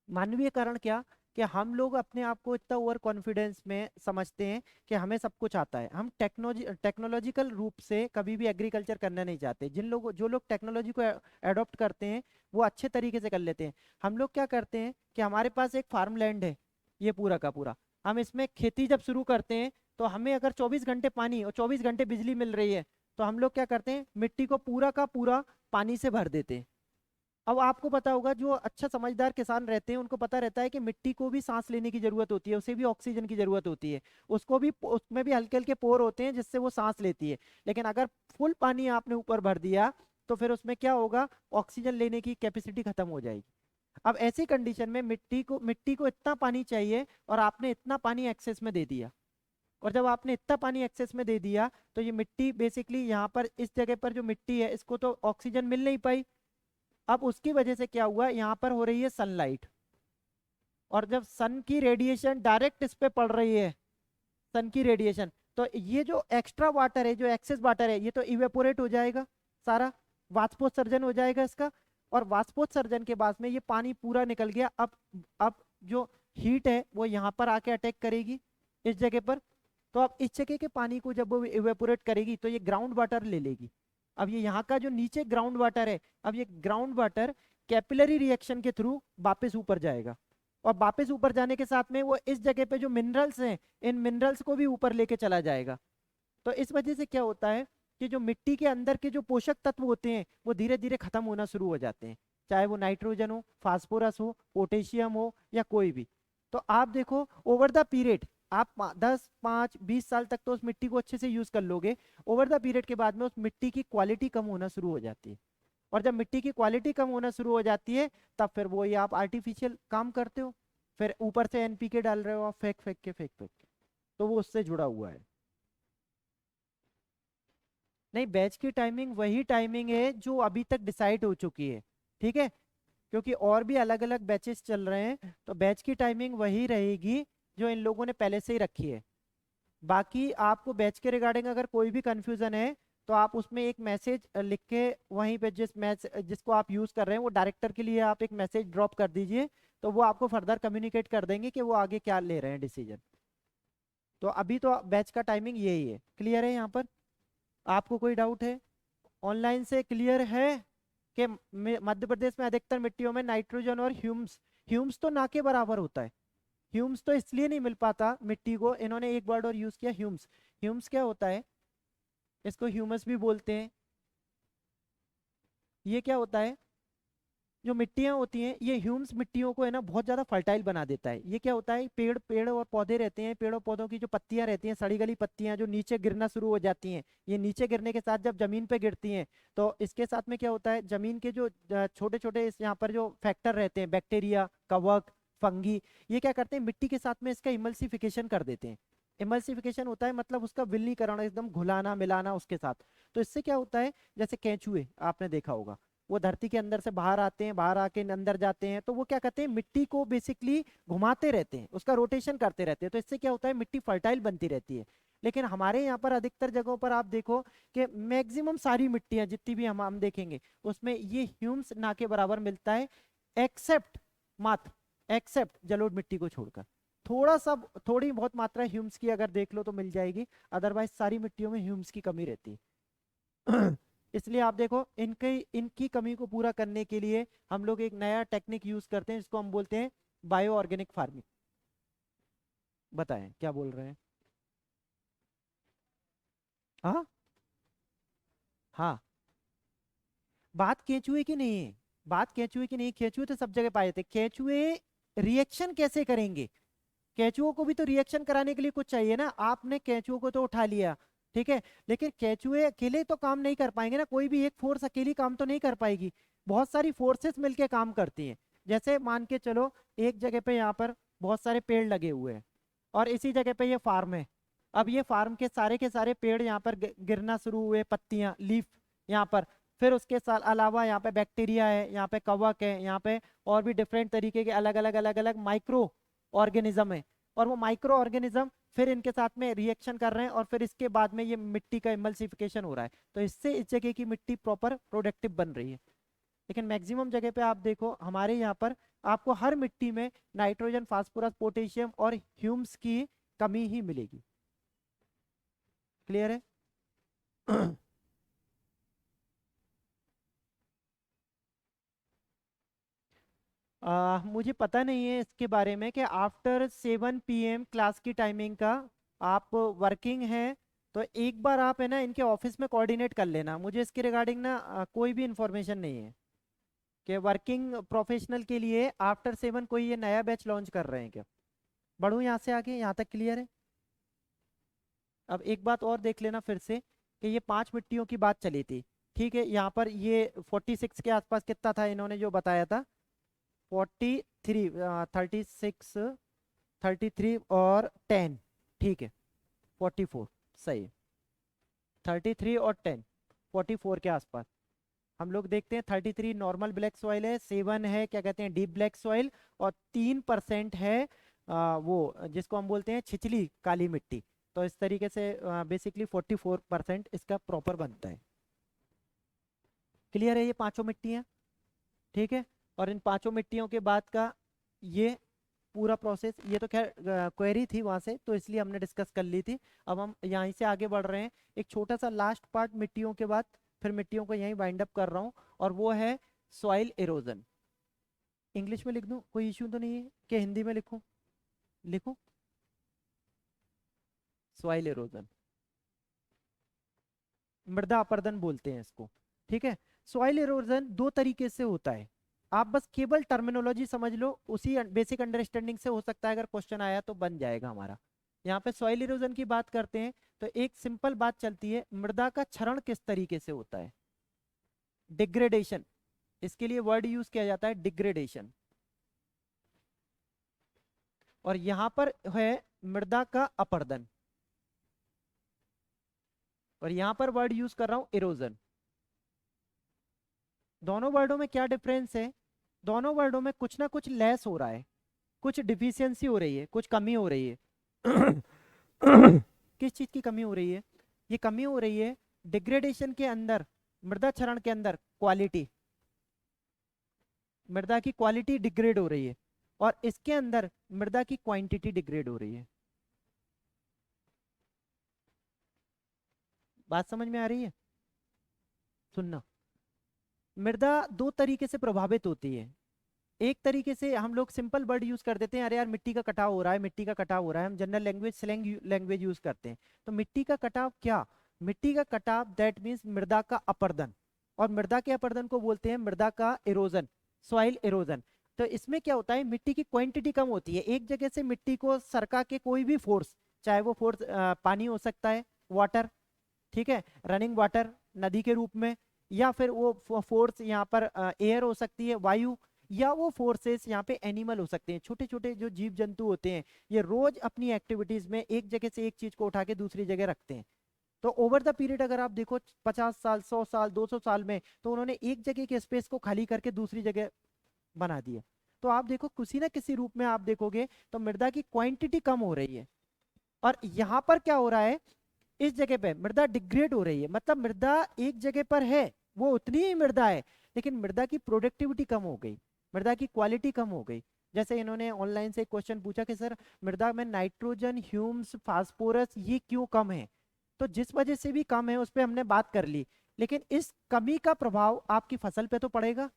S1: मानवीय कारण क्या? कि हम लोग अपने आप को इतना ओवर कॉन्फिडेंस में समझते हैं कि हमें सब कुछ आता है। हम टेक्नोलॉजिकल रूप से कभी भी एग्रीकल्चर करना नहीं चाहते। जो लोग टेक्नोलॉजी को एडॉप्ट करते हैं, वो अच्छे तरीके से कर लेते हैं। हम लोग क्या करते हैं कि हमारे पास एक फार्म लैंड है, ये पूरा का पूरा, हम इसमें खेती जब शुरू करते हैं, तो हमें अगर 24 घंटे पानी और 24 घंटे बिजली मिल रही है, तो हम लोग क्या करते हैं, मिट्टी को पूरा का पूरा पानी से भर देते हैं। अब आपको पता होगा, जो अच्छा समझदार किसान रहते हैं उनको पता रहता है कि मिट्टी को भी सांस लेने की जरूरत होती है, उसे भी ऑक्सीजन की जरूरत होती है। उसको भी, उसमें भी हल्के हल्के पोर होते हैं जिससे वो सांस लेती है। लेकिन अगर फुल पानी आपने ऊपर भर दिया, तो फिर उसमें क्या होगा, ऑक्सीजन लेने की कैपेसिटी खत्म हो जाएगी। अब ऐसी कंडीशन में मिट्टी को इतना पानी चाहिए, और आपने इतना पानी एक्सेस में दे दिया। और जब आपने इतना पानी एक्सेस में दे दिया, तो ये मिट्टी बेसिकली यहाँ पर इस जगह पर जो मिट्टी है, इसको तो ऑक्सीजन मिल नहीं पाई। अब उसकी वजह से क्या हुआ, यहाँ पर हो रही है सनलाइट, और जब सन की रेडिएशन डायरेक्ट इस पे पड़ रही है, सन की रेडिएशन, तो ये जो एक्स्ट्रा वाटर है, जो एक्सेस वाटर है, ये तो इवेपोरेट हो जाएगा सारा, वाष्पोत्सर्जन हो जाएगा इसका। और वाष्पोत्सर्जन के बाद में ये पानी पूरा निकल गया। अब जो हीट है वो यहाँ पर आके अटैक करेगी इस जगह पर। तो अब इस जगह के पानी को जब वो इवेपोरेट करेगी, तो ये ग्राउंड वाटर ले लेगी। अब ये यहाँ का जो नीचे ग्राउंड वाटर है, अब ये ग्राउंड वाटर कैपिलरी रिएक्शन के थ्रू वापस ऊपर जाएगा। और वापस ऊपर जाने के साथ में वो इस जगह पे जो मिनरल्स हैं, इन मिनरल्स को भी ऊपर लेके चला जाएगा। तो इस वजह से क्या होता है कि जो मिट्टी के अंदर के जो पोषक तत्व होते हैं, वो धीरे धीरे खत्म होना शुरू हो जाते हैं। चाहे वो नाइट्रोजन हो, फास्फोरस हो, पोटेशियम हो, या कोई भी। तो आप देखो ओवर द पीरियड, आप 10, 5, 20 साल तक तो उस मिट्टी को अच्छे से यूज कर लोगे। ओवर द पीरियड के बाद में उस मिट्टी की क्वालिटी कम होना शुरू हो जाती है। और जब मिट्टी की क्वालिटी कम होना शुरू हो जाती है, तब फिर वो ये आप आर्टिफिशियल काम करते हो, फिर ऊपर से एनपीके डाल रहे हो आप, फेंक फेंक के। तो वो उससे जुड़ा हुआ है। नहीं, बैच की टाइमिंग वही टाइमिंग है जो अभी तक डिसाइड हो चुकी है, ठीक है। क्योंकि और भी अलग अलग बैचेस चल रहे हैं, तो बैच की टाइमिंग वही रहेगी जो इन लोगों ने पहले से ही रखी है। बाकी आपको बैच के रिगार्डिंग अगर कोई भी कंफ्यूजन है, तो आप उसमें एक मैसेज लिख के, वहीं पे जिसको आप यूज कर रहे हैं, वो डायरेक्टर के लिए आप एक मैसेज ड्रॉप कर दीजिए। तो वो आपको फर्दर कम्युनिकेट कर देंगे कि वो आगे क्या ले रहे हैं डिसीजन। तो अभी तो बैच का टाइमिंग यही है। क्लियर है यहाँ पर? आपको कोई डाउट है? ऑनलाइन से क्लियर है कि मध्य प्रदेश में अधिकतर मिट्टियों में नाइट्रोजन और ह्यूम्स, ह्यूम्स तो ना के बराबर होता है। ह्यूम्स तो इसलिए नहीं मिल पाता मिट्टी को, इन्होंने एक वर्ड और यूज किया, ह्यूम्स। ह्यूम्स क्या होता है? इसको ह्यूमस भी बोलते हैं। ये क्या होता है? जो मिट्टियां होती हैं, ये ह्यूम्स मिट्टियों को है ना बहुत ज्यादा फर्टाइल बना देता है। ये क्या होता है, पेड़ पेड़ और पौधे रहते हैं, पेड़ और पौधों की जो पत्तियां रहती हैं, सड़ी गली पत्तियां जो नीचे गिरना शुरू हो जाती हैं, ये नीचे गिरने के साथ जब जमीन पे गिरती हैं, तो इसके साथ में क्या होता है, जमीन के जो छोटे छोटे यहाँ पर जो फैक्टर रहते हैं, बैक्टीरिया, कवक, फंगी, ये क्या करते हैं, मिट्टी के साथ में इसका इमल्सिफिकेशन कर देते हैं। इमल्सिफिकेशन होता है मतलब उसका विलीनीकरण, एकदम घुलाना मिलाना उसके साथ। तो इससे क्या होता है, जैसे केंचुए आपने देखा होगा, वो धरती के अंदर से बाहर आते हैं, बाहर आके अंदर जाते हैं, तो वो क्या करते हैं, मिट्टी को बेसिकली घुमाते रहते हैं, उसका रोटेशन करते रहते हैं। तो इससे क्या होता है, मिट्टी फर्टाइल बनती रहती है। लेकिन हमारे यहाँ पर अधिकतर जगहों पर आप देखो कि मैक्सिमम सारी मिट्टियां जितनी भी हम देखेंगे, उसमें ये ह्यूम्स ना के बराबर मिलता है, एक्सेप्ट, मात्र एक्सेप्ट जलोढ़ मिट्टी को छोड़कर। थोड़ा सा, थोड़ी बहुत मात्रा ह्यूम्स की अगर देख लो तो मिल जाएगी, अदरवाइज सारी मिट्टियों में ह्यूम्स की कमी रहती है। इसलिए आप देखो इनकी इनकी कमी को पूरा करने के लिए हम लोग एक नया टेक्निक यूज करते हैं जिसको हम बोलते हैं बायो ऑर्गेनिक फार्मिंग। बताएं क्या बोल रहे हैं। हाँ हाँ, बात केचुए की नहीं है, बात केचुए की नहीं, केचुए तो सब जगह पाए जाते, केचुए रिएक्शन कैसे करेंगे। केचुओं को भी तो रिएक्शन कराने के लिए कुछ चाहिए ना, आपने केचुओं को तो उठा लिया, ठीक है, लेकिन केचुए अकेले तो काम नहीं कर पाएंगे ना, कोई भी एक फोर्स अकेली काम तो नहीं कर पाएगी, बहुत सारी फोर्सेस मिलके काम करती हैं। जैसे मान के चलो एक जगह पे यहाँ पर बहुत सारे पेड़ लगे हुए हैं और इसी जगह पे ये फार्म है। अब ये फार्म के सारे पेड़ यहाँ पर गिरना शुरू हुए, पत्तियां, लीफ यहाँ पर, फिर उसके साथ अलावा यहाँ पे बैक्टीरिया है, यहाँ पे कवक है, यहाँ पे और भी डिफरेंट तरीके के अलग अलग माइक्रो ऑर्गेनिज्म है। और वो माइक्रो ऑर्गेनिज्म फिर इनके साथ में रिएक्शन कर रहे हैं और फिर इसके बाद में ये मिट्टी का इमल्सिफिकेशन हो रहा है, तो इससे इस जगह की मिट्टी प्रॉपर प्रोडक्टिव बन रही है। लेकिन मैक्सिमम जगह पे आप देखो हमारे यहाँ पर आपको हर मिट्टी में नाइट्रोजन, फास्फोरस, पोटेशियम और ह्यूम्स की कमी ही मिलेगी। क्लियर है। मुझे पता नहीं है इसके बारे में कि आफ्टर 7 PM क्लास की टाइमिंग का आप वर्किंग है, तो एक बार आप है ना इनके ऑफिस में कोऑर्डिनेट कर लेना, मुझे इसके रिगार्डिंग ना कोई भी इंफॉर्मेशन नहीं है कि वर्किंग प्रोफेशनल के लिए आफ्टर 7 कोई ये नया बैच लॉन्च कर रहे हैं क्या। बढ़ूँ यहाँ से आगे, यहाँ तक क्लियर है। अब एक बात और देख लेना फिर से कि ये 5 मिट्टियों की बात चली थी, ठीक है, यहाँ पर ये 46 के आसपास कितना था इन्होंने जो बताया था, 43, 36, 33 और 10, ठीक है, 44, सही है, 33 और 10, 44 के आसपास। हम लोग देखते हैं 33 नॉर्मल ब्लैक सॉइल है, 7 है क्या कहते हैं डीप ब्लैक सॉइल, और 3% है वो जिसको हम बोलते हैं छिछली काली मिट्टी। तो इस तरीके से बेसिकली 44% इसका प्रॉपर बनता है। क्लियर है ये पांचों मिट्टियाँ, ठीक है। और इन पांचों मिट्टियों के बाद का ये पूरा प्रोसेस, ये तो खैर क्वेरी थी वहां से तो इसलिए हमने डिस्कस कर ली थी। अब हम यहीं से आगे बढ़ रहे हैं, एक छोटा सा लास्ट पार्ट मिट्टियों के बाद, फिर मिट्टियों को यहीं वाइंड अप कर रहा हूँ, और वो है सॉइल इरोजन। इंग्लिश में लिख दूं, कोई इश्यू तो नहीं है कि हिंदी में लिखूं, लिखूं सॉइल इरोजन, मृदा अपरदन बोलते हैं इसको, ठीक है। सॉइल इरोजन दो तरीके से होता है, आप बस केवल टर्मिनोलॉजी समझ लो, उसी बेसिक अंडरस्टैंडिंग से हो सकता है अगर क्वेश्चन आया तो बन जाएगा हमारा। यहाँ पे सॉइल इरोजन की बात करते हैं तो एक सिंपल बात चलती है, मृदा का क्षरण किस तरीके से होता है, डिग्रेडेशन, इसके लिए वर्ड यूज किया जाता है डिग्रेडेशन। और यहाँ पर है मृदा का अपरदन, और यहाँ पर वर्ड यूज कर रहा हूं इरोजन। दोनों वर्डों में क्या डिफरेंस है, दोनों वर्डों में कुछ ना कुछ लेस हो रहा है, कुछ डिफिशियंसी हो रही है, कुछ कमी हो रही है। किस चीज की कमी हो रही है, ये कमी हो रही है डिग्रेडेशन के अंदर, मृदा क्षरण के अंदर क्वालिटी, मृदा की क्वालिटी डिग्रेड हो रही है, और इसके अंदर मृदा की क्वांटिटी डिग्रेड हो रही है। बात समझ में आ रही है, सुनना। मृदा दो तरीके से प्रभावित होती है, एक तरीके से हम लोग सिंपल वर्ड यूज कर देते हैं, अरे यार मिट्टी का कटाव हो रहा है, मिट्टी का कटाव हो रहा है, हम general language slang language use करते हैं। तो मिट्टी का कटाव क्या, मिट्टी का कटाव दैट मीन्स मृदा का अपरदन, और मृदा के अपरदन को बोलते हैं मृदा का इरोजन, सॉइल इरोजन। तो इसमें क्या होता है, मिट्टी की क्वांटिटी कम होती है, एक जगह से मिट्टी को सरका के कोई भी फोर्स, चाहे वो फोर्स पानी हो सकता है, वाटर, ठीक है, रनिंग वाटर नदी के रूप में, या फिर वो फोर्स यहाँ पर एयर हो सकती है, वायु, या वो फोर्सेस यहाँ पे एनिमल हो सकते हैं, छोटे छोटे जो जीव जंतु होते हैं, ये रोज अपनी एक्टिविटीज में एक जगह से एक चीज को उठा के दूसरी जगह रखते हैं। तो ओवर द पीरियड अगर आप देखो 50 साल, 100 साल, 200 साल में, तो उन्होंने एक जगह के स्पेस को खाली करके दूसरी जगह बना दिया। तो आप देखो किसी ना किसी रूप में आप देखोगे तो मृदा की क्वांटिटी कम हो रही है, और यहाँ पर क्या हो रहा है, इस जगह पे मृदा डिग्रेड हो रही है, मतलब मृदा एक जगह पर है, वो उतनी ही मृदा है, लेकिन मृदा की प्रोडक्टिविटी कम हो गई, मृदा की क्वालिटी कम हो गई। जैसे इन्होंने ऑनलाइन से एक क्वेश्चन पूछा कि सर मृदा में नाइट्रोजन, ह्यूम्स, फास्फोरस ये क्यों कम है, तो जिस वजह से भी कम है उस पर हमने बात कर ली, लेकिन इस कमी का प्रभाव आपकी फसल पे तो पड़ेगा।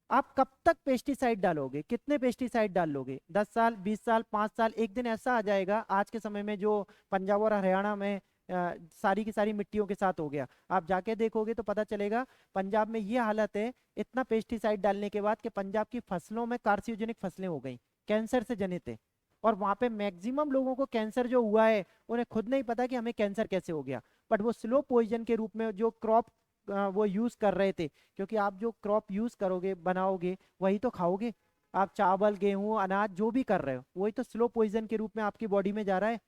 S1: आप कब तक पेस्टिसाइड डालोगे, कितने पेस्टिसाइड डाल लोगे, 10 साल, 20 साल, 5 साल? एक दिन ऐसा आ जाएगा आज के समय में जो पंजाब और हरियाणा में सारी की सारी मिट्टियों के साथ हो गया, आप जाके देखोगे तो पता चलेगा पंजाब में ये हालत है इतना पेस्टिसाइड डालने के बाद कि पंजाब की फसलों में कार्सियोजेनिक फसलें हो गई, कैंसर से जनित है। और वहां पे मैक्सिमम लोगों को कैंसर जो हुआ है उन्हें खुद नहीं पता कि हमें कैंसर कैसे हो गया, बट वो स्लो पॉइजन के रूप में जो क्रॉप वो यूज कर रहे थे, क्योंकि आप जो क्रॉप यूज करोगे बनाओगे वही तो खाओगे। आप चावल, गेहूं, अनाज जो भी कर रहे हो वही तो स्लो पॉइजन के रूप में आपकी बॉडी में जा रहा है।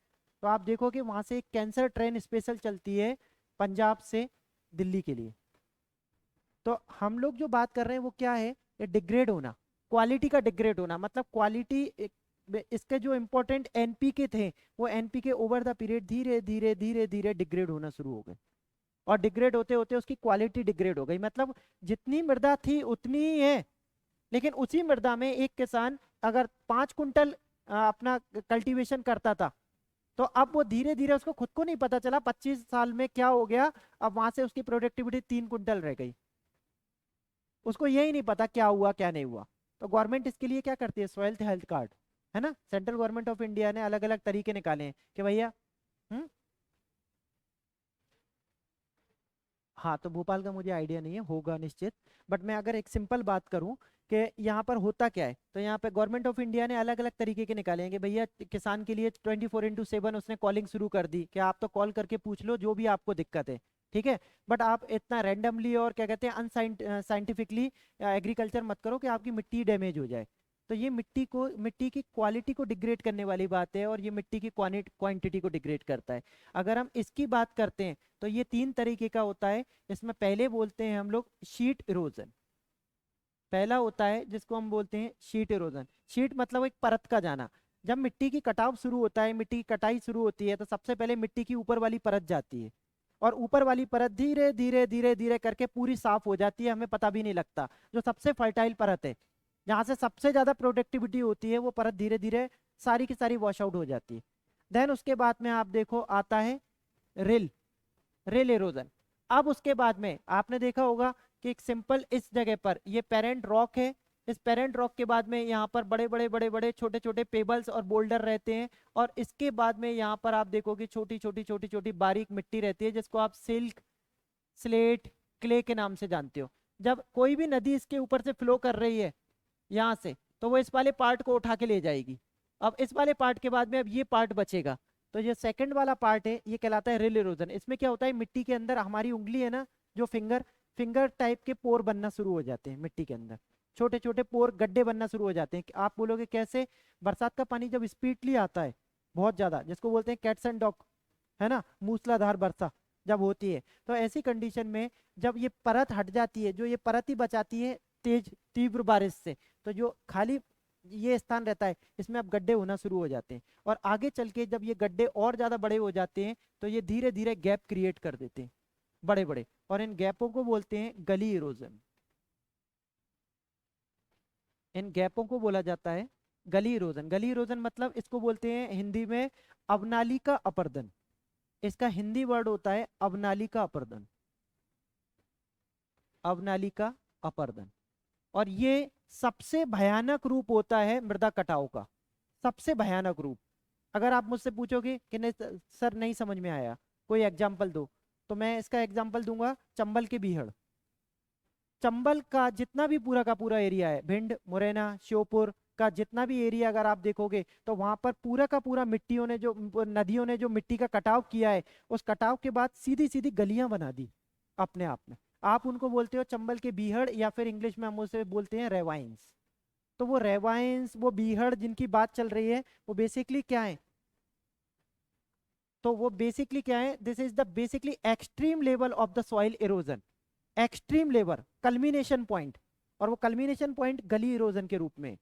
S1: तो आप देखोगे वहां से एक कैंसर ट्रेन स्पेशल चलती है पंजाब से दिल्ली के लिए। तो हम लोग जो बात कर रहे हैं वो क्या है, ये डिग्रेड होना, क्वालिटी का डिग्रेड होना, मतलब क्वालिटी, इसके जो इंपॉर्टेंट एनपीके थे वो एनपीके ओवर द पीरियड धीरे धीरे धीरे धीरे डिग्रेड होना शुरू हो गए, और डिग्रेड होते होते उसकी क्वालिटी डिग्रेड हो गई। मतलब जितनी मृदा थी उतनी ही है, लेकिन उसी मृदा में एक किसान अगर 5 कुंटल अपना कल्टीवेशन करता था, तो अब वो धीरे धीरे, उसको खुद को नहीं पता चला 25 साल में क्या हो गया, अब वहां से उसकी प्रोडक्टिविटी 3 कुंटल रह गई, उसको यही नहीं पता क्या हुआ क्या नहीं हुआ। तो गवर्नमेंट इसके लिए क्या करती है, सॉइल हेल्थ कार्ड, है ना, सेंट्रल गवर्नमेंट ऑफ इंडिया ने अलग अलग तरीके निकाले हैं कि भैया। हम्म। हाँ, तो भोपाल का मुझे आइडिया नहीं है, होगा निश्चित, बट मैं अगर एक सिंपल बात करूं कि यहाँ पर होता क्या है, तो यहाँ पे गवर्नमेंट ऑफ इंडिया ने अलग अलग तरीके के निकाले हैं कि भैया किसान के लिए 24x7 उसने कॉलिंग शुरू कर दी कि आप तो कॉल करके पूछ लो जो भी आपको दिक्कत है, ठीक है, बट आप इतना रैंडमली और क्या कहते हैं अनसाइंटिफिकली एग्रीकल्चर मत करो कि आपकी मिट्टी डैमेज हो जाए। तो ये मिट्टी की क्वालिटी को डिग्रेड करने वाली बात है, और ये मिट्टी की क्वांटिटी को डिग्रेड करता है। अगर हम इसकी बात करते हैं तो ये 3 तरीके का होता है। इसमें पहले बोलते हैं हम लोग शीट इरोजन, पहला होता है जिसको हम बोलते हैं शीट इरोजन। शीट मतलब एक परत का जाना। जब मिट्टी की कटाव शुरू होता है, मिट्टी की कटाई शुरू होती है, तो सबसे पहले मिट्टी की ऊपर वाली परत जाती है, और ऊपर वाली परत धीरे धीरे धीरे धीरे करके पूरी साफ हो जाती है, हमें पता भी नहीं लगता। जो सबसे फर्टाइल परत है, जहाँ से सबसे ज्यादा प्रोडक्टिविटी होती है, वो परत धीरे धीरे सारी की सारी वॉश आउट हो जाती है। देन उसके बाद में आप देखो आता है रिल रिल इरोजन। अब उसके बाद में आपने देखा होगा कि एक सिंपल इस जगह पर ये पेरेंट रॉक है, इस पेरेंट रॉक के बाद में यहाँ पर बड़े बड़े बड़े बड़े छोटे छोटे पेबल्स और बोल्डर रहते हैं, और इसके बाद में यहाँ पर आप देखोगे छोटी छोटी छोटी छोटी बारीक मिट्टी रहती है, जिसको आप सिल्क, स्लेट, क्ले के नाम से जानते हो। जब कोई भी नदी इसके ऊपर से फ्लो कर रही है यहाँ से, तो वो इस वाले पार्ट को उठा के ले जाएगी। अब इस वाले पार्ट के बाद में अब ये पार्ट बचेगा, तो ये सेकंड वाला पार्ट है, ये कहलाता है रिल इरोजन। इसमें क्या होता है, मिट्टी के अंदर हमारी उंगली है ना, जो फिंगर फिंगर टाइप के पोर बनना शुरू हो जाते हैं मिट्टी के अंदर, छोटे छोटे पोर, गड्ढे बनना शुरू हो जाते हैं। आप बोलोगे कैसे, बरसात का पानी जब स्पीडली आता है बहुत ज्यादा, जिसको बोलते हैं कैट्स एंड डॉग, है ना, मूसलाधार वर्षा जब होती है, तो ऐसी कंडीशन में जब ये परत हट जाती है, जो ये परत ही बचाती है तेज तीव्र बारिश से, तो जो खाली ये स्थान रहता है इसमें अब गड्ढे होना शुरू हो जाते हैं, और आगे चल के जब ये गड्ढे और ज्यादा बड़े हो जाते हैं तो ये धीरे धीरे गैप क्रिएट कर देते हैं बड़े बड़े, और इन गैपों को बोलते हैं गली इरोजन। इन गैपों को बोला जाता है गली इरोजन। गली इरोजन मतलब इसको बोलते हैं हिंदी में अवनाली का अपर्दन। इसका हिंदी वर्ड होता है अवनाली का अपर्दन, अवनाली का अपर्दन। और ये सबसे भयानक रूप होता है मृदा कटाव का, सबसे भयानक रूप। अगर आप मुझसे पूछोगे कि नहीं सर नहीं समझ में आया, कोई एग्जाम्पल दो, तो मैं इसका एग्जाम्पल दूंगा चंबल के बीहड़। चंबल का जितना भी पूरा का पूरा एरिया है, भिंड, मुरैना, श्योपुर का जितना भी एरिया अगर आप देखोगे, तो वहां पर पूरा का पूरा मिट्टियों ने जो नदियों ने जो मिट्टी का कटाव किया है, उस कटाव के बाद सीधी सीधी गलियां बना दी अपने आप में। आप उनको बोलते हो चंबल के बीहड़, या फिर इंग्लिश में हम उसे बोलते हैं रेवाइंस। तो वो रेवाइंस, वो बीहड़ जिनकी बात चल रही है, वो बेसिकली क्या है, तो वो बेसिकली क्या है, this is the basically extreme level of the soil erosion, extreme level, culmination point, और वो कल्मिनेशन पॉइंट गली इरोजन के रूप में।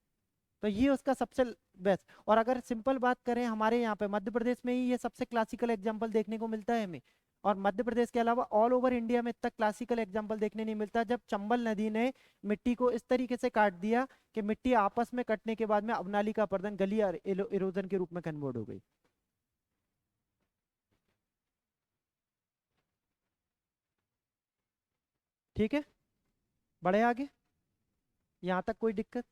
S1: तो ये उसका सबसे बेस्ट। और अगर सिंपल बात करें, हमारे यहाँ पे मध्य प्रदेश में ही ये सबसे क्लासिकल एग्जांपल देखने को मिलता है हमें। और मध्य प्रदेश के अलावा ऑल ओवर इंडिया में इतना क्लासिकल एग्जाम्पल देखने नहीं मिलता, जब चंबल नदी ने मिट्टी को इस तरीके से काट दिया कि मिट्टी आपस में कटने के बाद में अवनाली का पर्दन गली इरोजन के रूप में कन्वर्ट हो गई। ठीक है, बढ़े आगे, यहाँ तक कोई दिक्कत?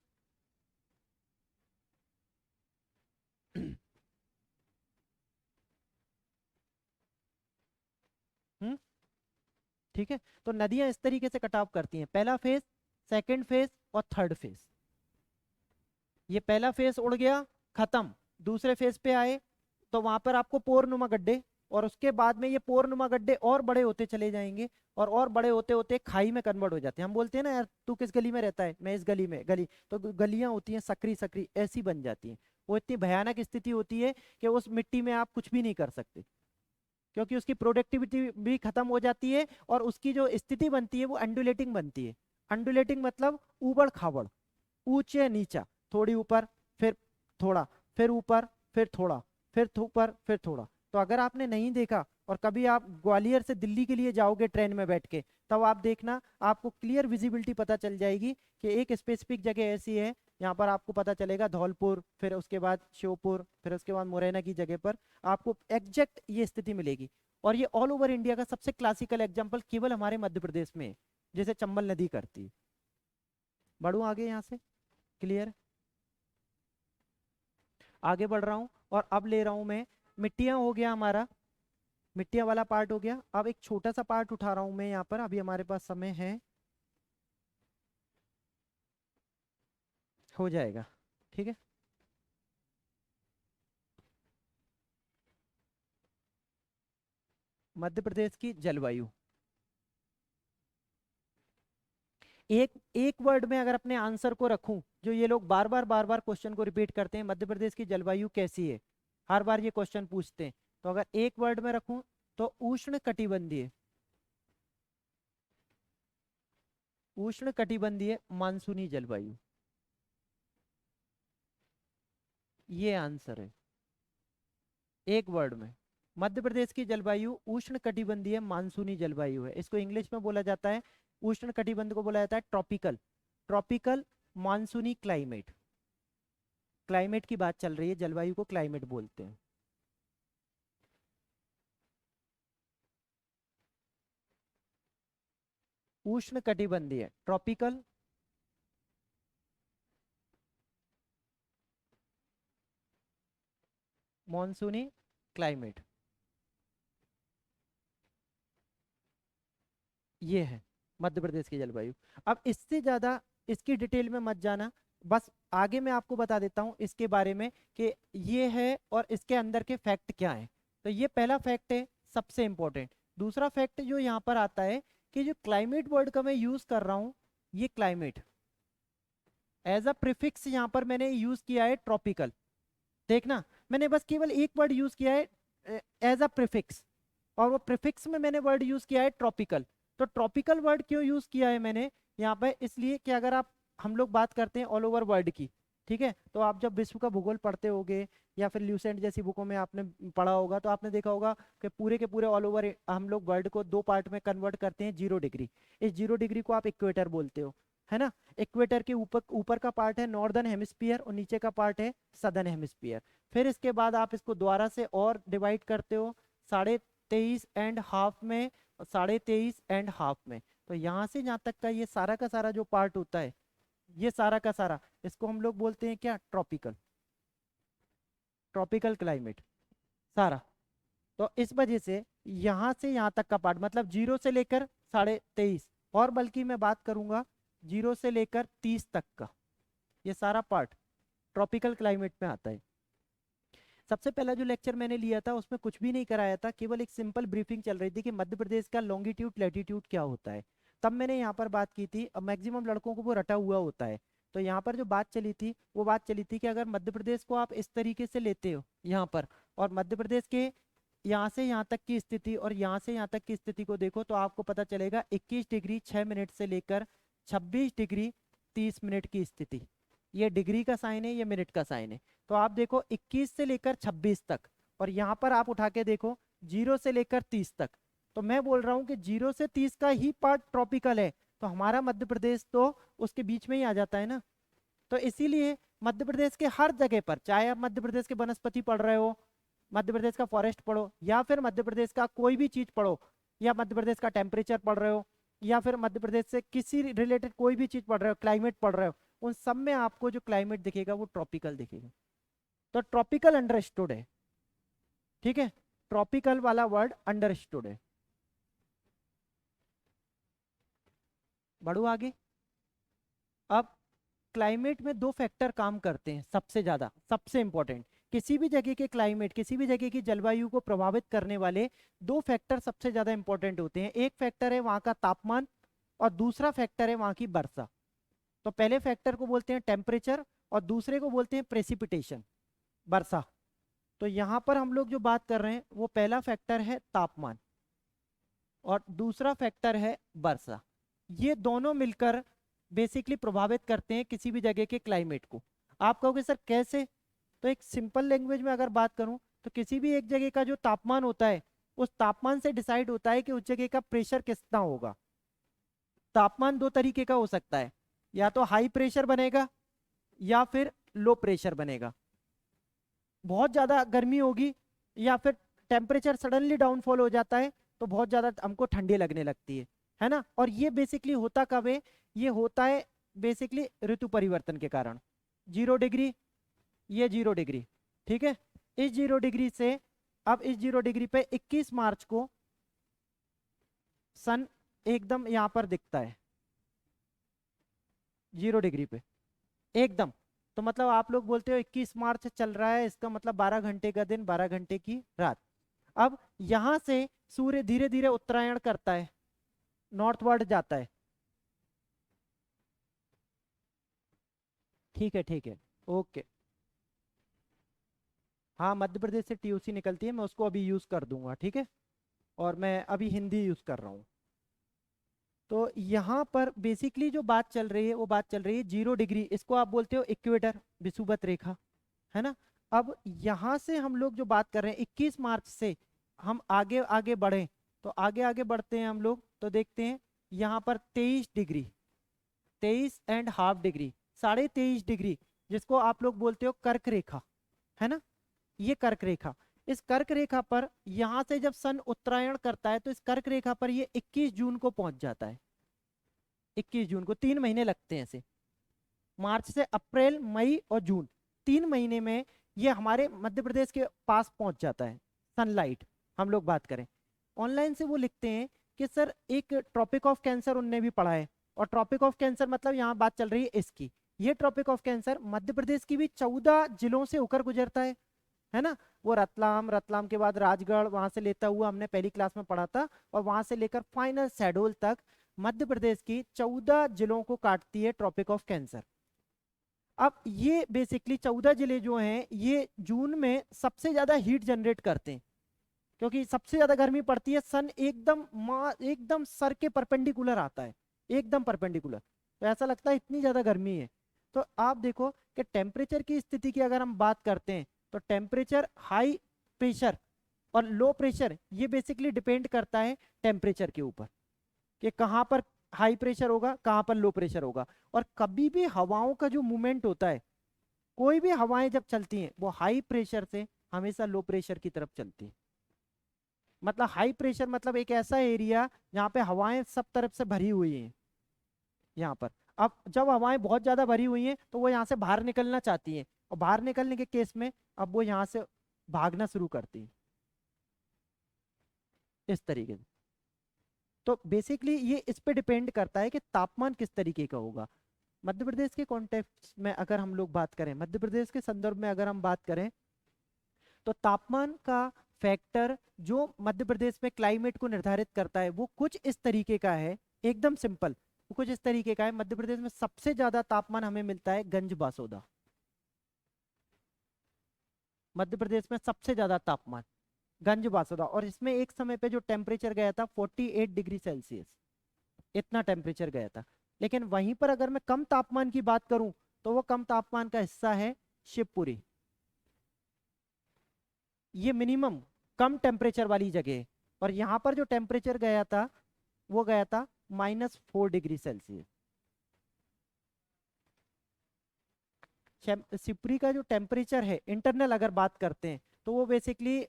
S1: हम्म, ठीक है। तो नदियां इस तरीके से कटाव करती हैं, पहला फेज, सेकंड फेज और थर्ड फेज। ये पहला फेज उड़ गया, खत्म। दूसरे फेज पे आए तो वहां पर आपको पोरनुमा गड्ढे, और उसके बाद में ये पोरनुमा गड्ढे और बड़े होते चले जाएंगे, और बड़े होते होते खाई में कन्वर्ट हो जाते हैं। हम बोलते हैं ना यार तू किस गली में रहता है, मैं इस गली में, गली तो गलियां होती हैं सकरी सकरी ऐसी बन जाती हैं। वो इतनी भयानक स्थिति होती है कि उस मिट्टी में आप कुछ भी नहीं कर सकते, क्योंकि उसकी प्रोडक्टिविटी भी खत्म हो जाती है, और उसकी जो स्थिति बनती है वो अंडुलेटिंग बनती है। अंडुलेटिंग मतलब ऊबड़ खाबड़, ऊंचे नीचा, थोड़ी ऊपर, फिर थोड़ा, फिर ऊपर, फिर थोड़ा, फिर ऊपर, फिर थोड़ा। तो अगर आपने नहीं देखा और कभी आप ग्वालियर से दिल्ली के लिए जाओगे ट्रेन में बैठ के, तब आप देखना आपको क्लियर विजिबिलिटी पता चल जाएगी कि एक स्पेसिफिक जगह ऐसी है, यहाँ पर आपको पता चलेगा धौलपुर, फिर उसके बाद श्योपुर, फिर उसके बाद मुरैना की जगह पर आपको एग्जैक्ट ये स्थिति मिलेगी। और ये ऑल ओवर इंडिया का सबसे क्लासिकल एग्जाम्पल केवल हमारे मध्य प्रदेश में है, जैसे चंबल नदी करती है। बढ़ू आगे यहाँ से, क्लियर? आगे बढ़ रहा हूँ और अब ले रहा हूँ मैं, मिट्टियाँ हो गया हमारा, मिट्टियाँ वाला पार्ट हो गया। अब एक छोटा सा पार्ट उठा रहा हूँ मैं यहाँ पर, अभी हमारे पास समय है, हो जाएगा, ठीक है। मध्य प्रदेश की जलवायु, एक एक वर्ड में अगर अपने आंसर को रखूं, जो ये लोग बार बार क्वेश्चन को रिपीट करते हैं, मध्य प्रदेश की जलवायु कैसी है, हर बार ये क्वेश्चन पूछते हैं, तो अगर एक वर्ड में रखूं तो उष्ण कटिबंधीय, उष्ण कटिबंधीय मानसूनी जलवायु, ये आंसर है एक वर्ड में। मध्य प्रदेश की जलवायु उष्ण कटिबंधीय मानसूनी जलवायु है, इसको इंग्लिश में बोला जाता है, उष्ण कटिबंध को बोला जाता है ट्रॉपिकल, ट्रॉपिकल मानसूनी क्लाइमेट। क्लाइमेट की बात चल रही है, जलवायु को क्लाइमेट बोलते हैं। उष्ण कटिबंधीय ट्रॉपिकल मॉनसूनी क्लाइमेट, ये है मध्य प्रदेश की जलवायु। अब इससे ज्यादा इसकी डिटेल में मत जाना, बस आगे मैं आपको बता देता हूँ इसके बारे में कि ये है और इसके अंदर के फैक्ट क्या हैं। तो ये पहला फैक्ट है, सबसे इंपॉर्टेंट। दूसरा फैक्ट जो यहाँ पर आता है कि जो क्लाइमेट वर्ड का मैं यूज कर रहा हूँ, ये क्लाइमेट एज अ प्रीफिक्स यहाँ पर मैंने यूज किया है ट्रॉपिकल। देखना, मैंने बस केवल एक वर्ड यूज किया है एज अ प्रीफिक्स, और वो प्रीफिक्स में मैंने वर्ड यूज किया है ट्रॉपिकल। तो ट्रॉपिकल वर्ड क्यों यूज किया है मैंने यहाँ पे, इसलिए कि अगर आप, हम लोग बात करते हैं ऑल ओवर वर्ल्ड की, ठीक है, तो आप जब विश्व का भूगोल पढ़ते होगे या फिर ल्यूसेंट जैसी बुकों में आपने पढ़ा होगा, तो आपने देखा होगा कि पूरे के पूरे ऑल ओवर हम लोग वर्ल्ड को दो पार्ट में कन्वर्ट करते हैं, 0 डिग्री। इस 0 डिग्री को आप इक्वेटर बोलते हो, है ना। इक्वेटर के ऊपर ऊपर का पार्ट है नॉर्दर्न हेमिस्फीयर और नीचे का पार्ट है सदर्न हेमिस्फीयर। फिर इसके बाद आप इसको दोबारा से और डिवाइड करते हो 23.5 में, 23.5 में। तो यहाँ से यहाँ तक का ये सारा का सारा जो पार्ट होता है, ये सारा का सारा, इसको हम लोग बोलते हैं क्या, ट्रॉपिकल, ट्रॉपिकल क्लाइमेट सारा। तो इस वजह से यहाँ से यहाँ तक का पार्ट, मतलब 0 से लेकर 23.5, और बल्कि मैं बात करूंगा 0 से लेकर 30 तक का, ये सारा पार्ट ट्रॉपिकल क्लाइमेट में आता है। सबसे पहला जो लेक्चर मैंने लिया था उसमें कुछ भी नहीं कराया था, केवल एक सिंपल ब्रीफिंग चल रही थी कि मध्य प्रदेश का लॉन्गिट्यूड लैटिट्यूड क्या होता है। तब मैंने यहाँ पर बात की थी, अब मैक्सिमम लड़कों को वो रटा हुआ होता है। तो यहाँ पर जो बात चली थी वो बात चली थी कि अगर मध्य प्रदेश को आप इस तरीके से लेते हो यहाँ पर, और मध्य प्रदेश के यहाँ से यहाँ तक की स्थिति और यहाँ से यहाँ तक की स्थिति को देखो, तो आपको पता चलेगा 21 डिग्री 6 मिनट से लेकर 26 डिग्री 30 मिनट की स्थिति। ये डिग्री का साइन है, ये मिनट का साइन है। तो आप देखो 21 से लेकर 26 तक, और यहाँ पर आप उठा के देखो 0 से लेकर 30 तक, तो मैं बोल रहा हूँ कि 0 से 30 का ही पार्ट ट्रॉपिकल है, तो हमारा मध्य प्रदेश तो उसके बीच में ही आ जाता है ना। तो इसीलिए मध्य प्रदेश के हर जगह पर, चाहे आप मध्य प्रदेश के वनस्पति पढ़ रहे हो, मध्य प्रदेश का फॉरेस्ट पढ़ो, या फिर मध्य प्रदेश का कोई भी चीज पढ़ो, या मध्य प्रदेश का टेम्परेचर पढ़ रहे हो, या फिर मध्य प्रदेश से किसी रिलेटेड कोई भी चीज पढ़ रहे हो, क्लाइमेट पढ़ रहे हो, उन सब में आपको जो क्लाइमेट दिखेगा वो ट्रॉपिकल दिखेगा। तो ट्रॉपिकल अंडरस्टूड है, ठीक है, ट्रॉपिकल वाला वर्ड अंडरस्टूड है। बढ़ो आगे। अब क्लाइमेट में दो फैक्टर काम करते हैं सबसे ज्यादा, सबसे इंपॉर्टेंट। किसी भी जगह के क्लाइमेट, किसी भी जगह की जलवायु को प्रभावित करने वाले दो फैक्टर सबसे ज्यादा इंपॉर्टेंट होते हैं। एक फैक्टर है वहां का तापमान, और दूसरा फैक्टर है वहां की वर्षा। तो पहले फैक्टर को बोलते हैं टेम्परेचर, और दूसरे को बोलते हैं प्रेसिपिटेशन, वर्षा। तो यहाँ पर हम लोग जो बात कर रहे हैं वो पहला फैक्टर है तापमान, और दूसरा फैक्टर है वर्षा। ये दोनों मिलकर बेसिकली प्रभावित करते हैं किसी भी जगह के क्लाइमेट को। आप कहोगे सर कैसे? तो एक सिंपल लैंग्वेज में अगर बात करूं, तो किसी भी एक जगह का जो तापमान होता है, उस तापमान से डिसाइड होता है कि उस जगह का प्रेशर कितना होगा। तापमान दो तरीके का हो सकता है, या तो हाई प्रेशर बनेगा या फिर लो प्रेशर बनेगा। बहुत ज्यादा गर्मी होगी, या फिर टेम्परेचर सडनली डाउनफॉल हो जाता है, तो बहुत ज्यादा हमको ठंडी लगने लगती है ना। और ये बेसिकली होता कब है? ये होता है बेसिकली ऋतु परिवर्तन के कारण। 0 डिग्री, ये 0 डिग्री, ठीक है। इस 0 डिग्री से, अब इस 0 डिग्री पे 21 मार्च को सन एकदम यहां पर दिखता है 0 डिग्री पे एकदम। तो मतलब आप लोग बोलते हो 21 मार्च चल रहा है, इसका मतलब 12 घंटे का दिन, 12 घंटे की रात। अब यहां से सूर्य धीरे धीरे उत्तरायण करता है, नॉर्थवर्ड जाता है, ठीक है, ठीक है, ओके। हाँ, मध्य प्रदेश से टीओसी निकलती है, मैं उसको अभी यूज कर दूंगा, ठीक है। और मैं अभी हिंदी यूज कर रहा हूँ। तो यहाँ पर बेसिकली जो बात चल रही है वो बात चल रही है 0 डिग्री, इसको आप बोलते हो इक्वेटर, विषुवत रेखा, है ना। अब यहाँ से हम लोग जो बात कर रहे हैं 21 मार्च से हम आगे आगे बढ़े, तो आगे आगे बढ़ते हैं हम लोग, तो देखते हैं यहाँ पर 23 डिग्री, 23.5 डिग्री, 23.5 डिग्री, जिसको आप लोग बोलते हो कर्क रेखा, है ना। ये कर्क रेखा, इस कर्क रेखा पर यहां से जब सन उत्तरायण करता है, तो इस कर्क रेखा पर ये 21 जून को पहुंच जाता है। 21 जून को, 3 महीने लगते हैं इसे, मार्च से अप्रैल, मई और जून, 3 महीने में ये हमारे मध्य प्रदेश के पास पहुंच जाता है सनलाइट। हम लोग बात करें ऑनलाइन से, वो लिखते हैं कि सर एक ट्रॉपिक ऑफ कैंसर उनने भी पढ़ा है, और ट्रॉपिक ऑफ कैंसर मतलब यहाँ बात चल रही है इसकी, ये tropic of cancer Madhya Pradesh की भी 14 जिलों से होकर गुजरता है ना। वो रतलाम, रतलाम के बाद राजगढ़, वहां से लेता हुआ हमने पहली क्लास में पढ़ा था, और वहां से लेकर फाइनल शहडोल तक मध्य प्रदेश की 14 जिलों को काटती है ट्रॉपिक ऑफ कैंसर। अब ये बेसिकली 14 जिले जो हैं, ये जून में सबसे ज्यादा हीट जनरेट करते हैं, क्योंकि सबसे ज्यादा गर्मी पड़ती है, सन एकदम एकदम सर के परपेंडिकुलर आता है, एकदम परपेंडिकुलर, तो ऐसा लगता है इतनी ज्यादा गर्मी है। तो आप देखो कि टेम्परेचर की स्थिति की अगर हम बात करते हैं, तो टेम्परेचर, हाई प्रेशर और लो प्रेशर, ये बेसिकली डिपेंड करता है टेम्परेचर के ऊपर, कि कहाँ पर हाई प्रेशर होगा, कहाँ पर लो प्रेशर होगा। और कभी भी हवाओं का जो मूवमेंट होता है, कोई भी हवाएं जब चलती हैं, वो हाई प्रेशर से हमेशा लो प्रेशर की तरफ चलती है। मतलब हाई प्रेशर मतलब एक ऐसा एरिया जहाँ पे हवाएं सब तरफ से भरी हुई हैं यहाँ पर। अब जब हवाएं बहुत ज्यादा भरी हुई हैं, तो वो यहाँ से बाहर निकलना चाहती हैं, और बाहर निकलने के केस में अब वो यहाँ से भागना शुरू करती हैं, इस तरीके से। तो बेसिकली ये इस पे डिपेंड करता है कि तापमान किस तरीके का होगा। मध्य प्रदेश के कॉन्टेक्स्ट में अगर हम लोग बात करें, मध्य प्रदेश के संदर्भ में अगर हम बात करें, तो तापमान का फैक्टर जो मध्य प्रदेश में क्लाइमेट को निर्धारित करता है, वो कुछ इस तरीके का है, एकदम सिंपल, वो कुछ इस तरीके का है। मध्य प्रदेश में सबसे ज्यादा तापमान हमें मिलता है गंज बासोदा, मध्य प्रदेश में सबसे ज्यादा तापमान गंज बासोदा, और इसमें एक समय पे जो टेम्परेचर गया था 48 डिग्री सेल्सियस, इतना टेम्परेचर गया था। लेकिन वहीं पर अगर मैं कम तापमान की बात करूं, तो वो कम तापमान का हिस्सा है शिवपुरी, ये मिनिमम कम टेम्परेचर वाली जगह है। और यहाँ पर जो टेम्परेचर गया था वो गया था -4 डिग्री सेल्सियस। सिपरी का जो टेम्परेचर है इंटरनल अगर बात करते हैं तो वो बेसिकली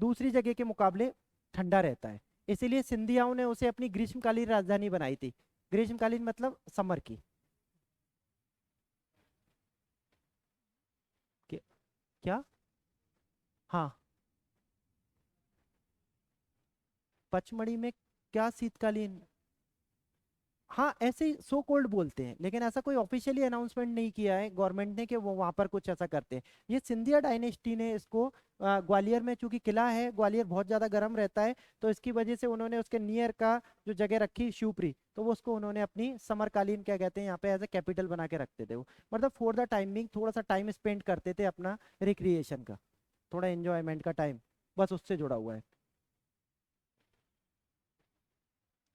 S1: दूसरी जगह के मुकाबले ठंडा रहता है। इसीलिए सिंधियाओं ने उसे अपनी ग्रीष्मकालीन राजधानी बनाई थी। ग्रीष्मकालीन मतलब समर की। क्या? क्या? हाँ, पचमढ़ी में क्या शीतकालीन? हाँ, ऐसे ही सो कोल्ड बोलते हैं, लेकिन ऐसा कोई ऑफिशियली अनाउंसमेंट नहीं किया है गवर्नमेंट ने कि वो वहाँ पर कुछ ऐसा करते हैं। ये सिंधिया डायनेस्टी ने इसको ग्वालियर में, चूंकि किला है, ग्वालियर बहुत ज़्यादा गर्म रहता है, तो इसकी वजह से उन्होंने उसके नियर का जो जगह रखी शिवपुरी, तो वो उसको उन्होंने अपनी समरकालीन क्या कहते हैं यहाँ पे एज ए कैपिटल बना के रखते थे वो। मतलब फॉर द टाइमिंग थोड़ा सा टाइम स्पेंड करते थे अपना रिक्रिएशन का, थोड़ा एंजॉयमेंट का टाइम, बस उससे जुड़ा हुआ है।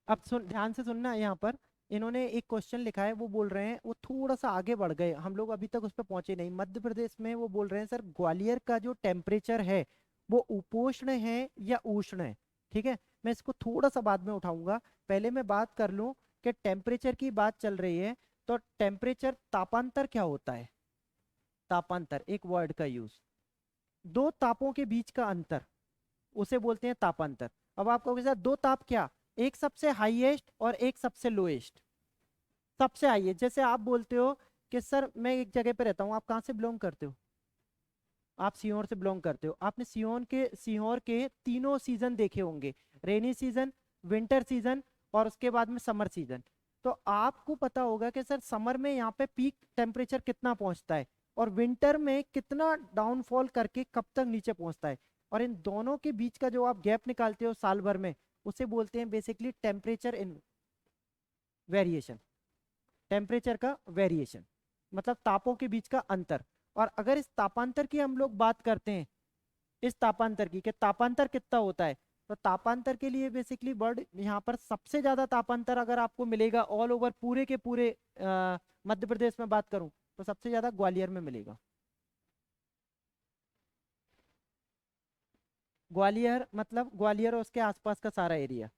S1: अब सुन, ध्यान से सुनना यहाँ पर। इन्होंने एक क्वेश्चन लिखा है, वो बोल रहे हैं, वो थोड़ा सा आगे बढ़ गए, हम लोग अभी तक उस पर पहुंचे नहीं। मध्य प्रदेश में वो बोल रहे हैं सर ग्वालियर का जो टेम्परेचर है वो उपोष्ण है या उष्ण है। ठीक है, मैं इसको थोड़ा सा बाद में उठाऊंगा, पहले मैं बात कर लूं कि टेम्परेचर की बात चल रही है। तो टेम्परेचर, तापांतर क्या होता है? तापांतर एक वर्ड का यूज, दो तापों के बीच का अंतर, उसे बोलते हैं तापांतर। अब आप कहोगे सर दो ताप क्या? एक सबसे हाईएस्ट और एक सबसे लोएस्ट। सबसे हाईएस्ट, जैसे आप बोलते हो कि सर मैं एक जगह पे रहता हूँ, आप कहाँ से बिलोंग करते हो? आप सीहोर से बिलोंग करते हो। आपने सीहोर के तीनों सीजन देखे होंगे, रेनी सीजन, विंटर सीजन और उसके बाद में समर सीजन। तो आपको पता होगा कि सर समर में यहाँ पे पीक टेम्परेचर कितना पहुंचता है और विंटर में कितना डाउनफॉल करके कब तक नीचे पहुंचता है। और इन दोनों के बीच का जो आप गैप निकालते हो साल भर में, उसे बोलते हैं basically temperature in variation. Temperature का वेरिएशन मतलब तापों के बीच का अंतर। और अगर इस तापांतर की हम लोग बात करते हैं, इस तापांतर की, कि तापांतर कितना होता है, तो तापांतर के लिए बेसिकली वर्ड यहाँ पर सबसे ज्यादा तापांतर अगर आपको मिलेगा ऑल ओवर पूरे के पूरे मध्य प्रदेश में बात करूं, तो सबसे ज्यादा ग्वालियर में मिलेगा। ग्वालियर मतलब ग्वालियर और उसके आसपास का सारा एरिया।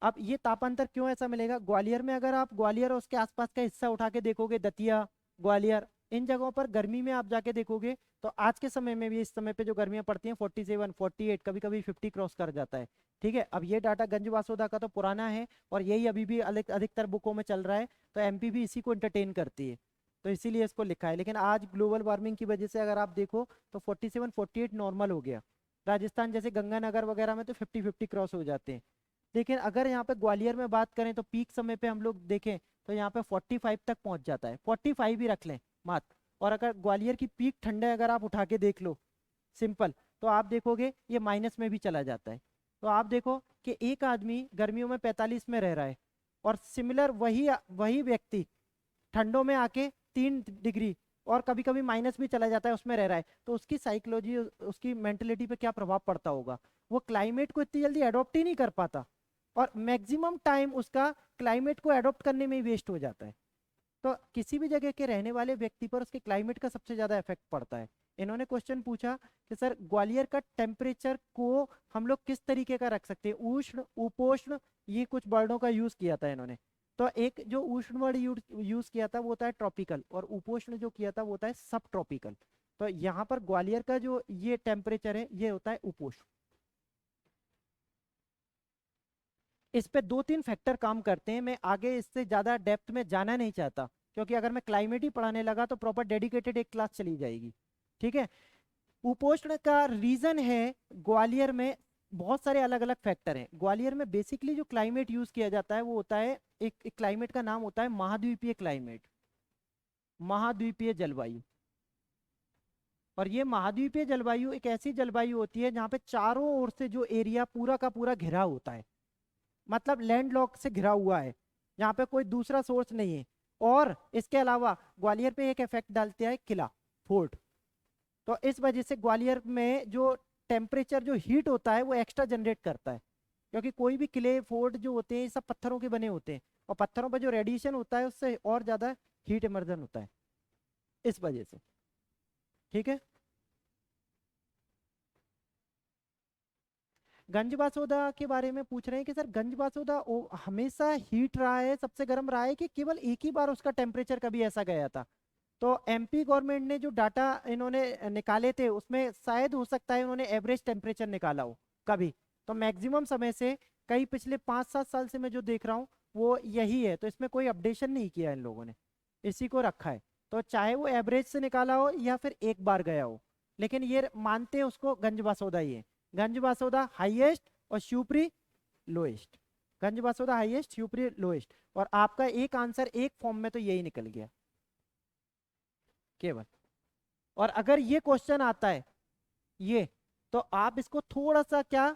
S1: अब ये तापांतर क्यों ऐसा मिलेगा ग्वालियर में? अगर आप ग्वालियर और उसके आसपास का हिस्सा उठा के देखोगे, दतिया, ग्वालियर, इन जगहों पर गर्मी में आप जाके देखोगे, तो आज के समय में भी इस समय पे जो गर्मियां पड़ती हैं 47, 48, कभी कभी 50 क्रॉस कर जाता है। ठीक है, अब ये डाटा गंज वासोदा का तो पुराना है और यही अभी भी अधिकतर बुकों में चल रहा है, तो एमपी भी इसी को इंटरटेन करती है, तो इसीलिए इसको लिखा है। लेकिन आज ग्लोबल वार्मिंग की वजह से अगर आप देखो तो 47, 48 नॉर्मल हो गया। राजस्थान जैसे गंगानगर वगैरह में तो 50, 50 क्रॉस हो जाते हैं। लेकिन अगर यहाँ पे ग्वालियर में बात करें तो पीक समय पे हम लोग देखें तो यहाँ पे 45 तक पहुंच जाता है, 45 ही रख लें मात्र। और अगर ग्वालियर की पीक ठंडे अगर आप उठा के देख लो सिंपल, तो आप देखोगे ये माइनस में भी चला जाता है। तो आप देखो कि एक आदमी गर्मियों में 45 में रह रहा है और सिमिलर वही वही व्यक्ति ठंडों में आके 3 डिग्री और कभी कभी माइनस भी चला जाता है उसमें रह रहा है, तो उसकी साइकोलॉजी, उसकी मेंटेलिटी पे क्या प्रभाव पड़ता होगा? वो क्लाइमेट को इतनी जल्दी अडॉप्ट ही नहीं कर पाता और मैक्सिमम टाइम उसका क्लाइमेट को अडॉप्ट करने में ही वेस्ट हो जाता है। तो किसी भी जगह के रहने वाले व्यक्ति पर उसके क्लाइमेट का सबसे ज्यादा इफेक्ट पड़ता है। इन्होंने क्वेश्चन पूछा कि सर ग्वालियर का टेम्परेचर को हम लोग किस तरीके का रख सकते हैं, उष्ण, उपोष्ण, ये कुछ वर्डों का यूज किया था इन्होंने। तो एक जो उष्ण वर्ड यूज किया था वो होता है ट्रॉपिकल, और उपोष्ण जो किया था वो होता है सब ट्रॉपिकल। तो यहाँ पर ग्वालियर का जो ये टेम्परेचर है ये होता है उपोष्ण। इस पे दो तीन फैक्टर काम करते हैं, मैं आगे इससे ज्यादा डेप्थ में जाना नहीं चाहता, क्योंकि अगर मैं क्लाइमेट ही पढ़ाने लगा तो प्रॉपर डेडिकेटेड एक क्लास चली जाएगी। ठीक है, कुपोषण का रीजन है ग्वालियर में बहुत सारे अलग अलग फैक्टर हैं। ग्वालियर में बेसिकली जो क्लाइमेट यूज किया जाता है वो होता है, एक क्लाइमेट का नाम होता है महाद्वीपीय क्लाइमेट, महाद्वीपीय जलवायु। और ये महाद्वीपीय जलवायु एक ऐसी जलवायु होती है जहाँ पे चारों ओर से जो एरिया पूरा का पूरा घिरा होता है, मतलब लैंडलॉक से घिरा हुआ है, यहाँ पे कोई दूसरा सोर्स नहीं है। और इसके अलावा ग्वालियर पे एक इफेक्ट डालते हैं किला, फोर्ट। तो इस वजह से ग्वालियर में जो टेम्परेचर, जो हीट होता है वो एक्स्ट्रा जनरेट करता है, क्योंकि कोई भी किले फोर्ट जो होते हैं ये सब पत्थरों के बने होते हैं, और पत्थरों पर जो रेडिएशन होता है उससे और ज्यादा हीट इमर्जन होता है इस वजह से। ठीक है, गंज बासोदा के बारे में पूछ रहे हैं कि सर गंज बासोदा हमेशा हीट रहा है, सबसे गर्म रहा है, कि केवल एक ही बार उसका टेम्परेचर कभी ऐसा गया था? तो एमपी गवर्नमेंट ने जो डाटा इन्होंने निकाले थे उसमें शायद हो सकता है उन्होंने एवरेज टेम्परेचर निकाला हो कभी। तो मैक्सिमम समय से कई पिछले 5-7 साल से मैं जो देख रहा हूँ वो यही है, तो इसमें कोई अपडेशन नहीं किया इन लोगों ने, इसी को रखा है। तो चाहे वो एवरेज से निकाला हो या फिर एक बार गया हो, लेकिन ये मानते हैं उसको गंज बासोदा ही है। गंज बासोदा हाईएस्ट और शिवपुरी लोएस्ट। गंज बासोदा हाईएस्ट, शिवपुरी लोएस्ट। और आपका एक आंसर एक फॉर्म में तो यही निकल गया केवल। और अगर ये क्वेश्चन आता है ये, तो आप इसको थोड़ा सा क्या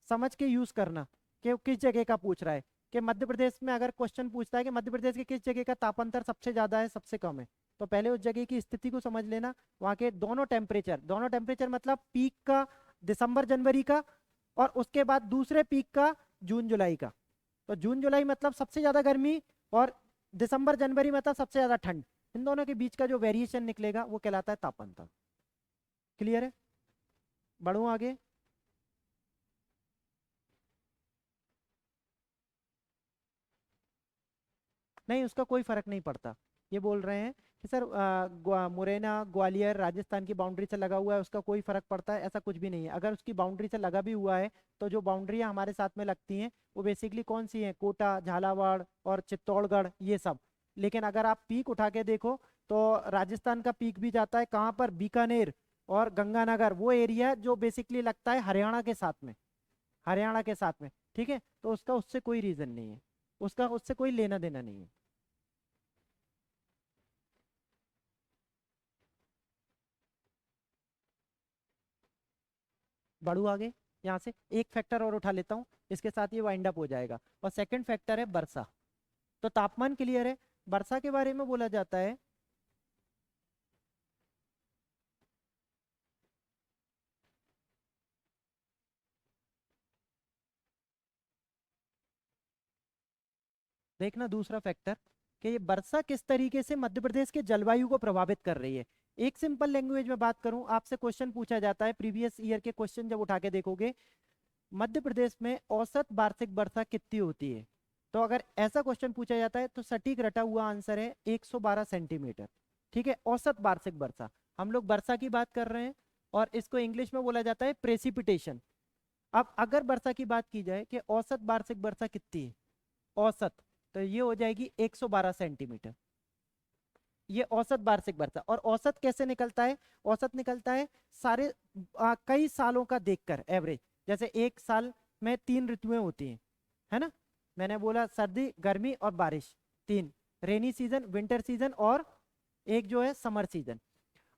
S1: समझ के यूज करना कि किस जगह का पूछ रहा है। कि मध्य प्रदेश में अगर क्वेश्चन पूछता है कि मध्य प्रदेश के किस जगह का तापांतर सबसे ज्यादा है सबसे कम है, तो पहले उस जगह की स्थिति को समझ लेना। वहां के दोनों टेम्परेचर मतलब पीक का दिसंबर जनवरी का, और उसके बाद दूसरे पीक का जून जुलाई का। तो जून जुलाई मतलब सबसे ज्यादा गर्मी, और दिसंबर जनवरी मतलब सबसे ज्यादा ठंड। इन दोनों के बीच का जो वेरिएशन निकलेगा वो कहलाता है तापांतर। क्लियर है? बढ़ू आगे। नहीं, उसका कोई फर्क नहीं पड़ता। ये बोल रहे हैं कि सर मुरैना ग्वालियर राजस्थान की बाउंड्री से लगा हुआ है, उसका कोई फर्क पड़ता है? ऐसा कुछ भी नहीं है। अगर उसकी बाउंड्री से लगा भी हुआ है तो जो बाउंड्रियां हमारे साथ में लगती हैं वो बेसिकली कौन सी हैं? कोटा, झालावाड़ और चित्तौड़गढ़, ये सब। लेकिन अगर आप पीक उठा के देखो तो राजस्थान का पीक भी जाता है कहाँ पर? बीकानेर और गंगानगर, वो एरिया जो बेसिकली लगता है हरियाणा के साथ में। हरियाणा के साथ में, ठीक है? तो उसका उससे कोई रीजन नहीं है, उसका उससे कोई लेना देना नहीं है। बढ़ू आगे। यहाँ से एक फैक्टर और उठा लेता हूँ, इसके साथ ये वाइंड अप हो जाएगा। और सेकंड फैक्टर है वर्षा। तो तापमान क्लियर है। वर्षा के बारे में बोला जाता है। देखना दूसरा फैक्टर, कि ये वर्षा किस तरीके से मध्य प्रदेश के जलवायु को प्रभावित कर रही है। एक सिंपल लैंग्वेज में बात करूं, आपसे क्वेश्चन पूछा जाता है, प्रीवियस ईयर के क्वेश्चन जब उठा के देखोगे, मध्य प्रदेश में औसत वार्षिक वर्षा कितनी होती है? तो अगर ऐसा क्वेश्चन पूछा जाता है तो सटीक रटा हुआ आंसर है 112 सेंटीमीटर। ठीक है, औसत वार्षिक वर्षा। हम लोग वर्षा की बात कर रहे हैं, और इसको इंग्लिश में बोला जाता है प्रेसिपिटेशन। अब अगर वर्षा की बात की जाए कि औसत वार्षिक वर्षा कितनी है, औसत, तो ये हो जाएगी 112 सेंटीमीटर। ये औसत वार्षिक वर्षा। और औसत कैसे निकलता है? औसत निकलता है सारे कई सालों का देखकर एवरेज। जैसे एक साल में 3 ऋतुएं होती हैं, है ना? मैंने बोला सर्दी, गर्मी और बारिश, तीन। रेनी सीजन, विंटर सीजन और एक जो है समर सीजन।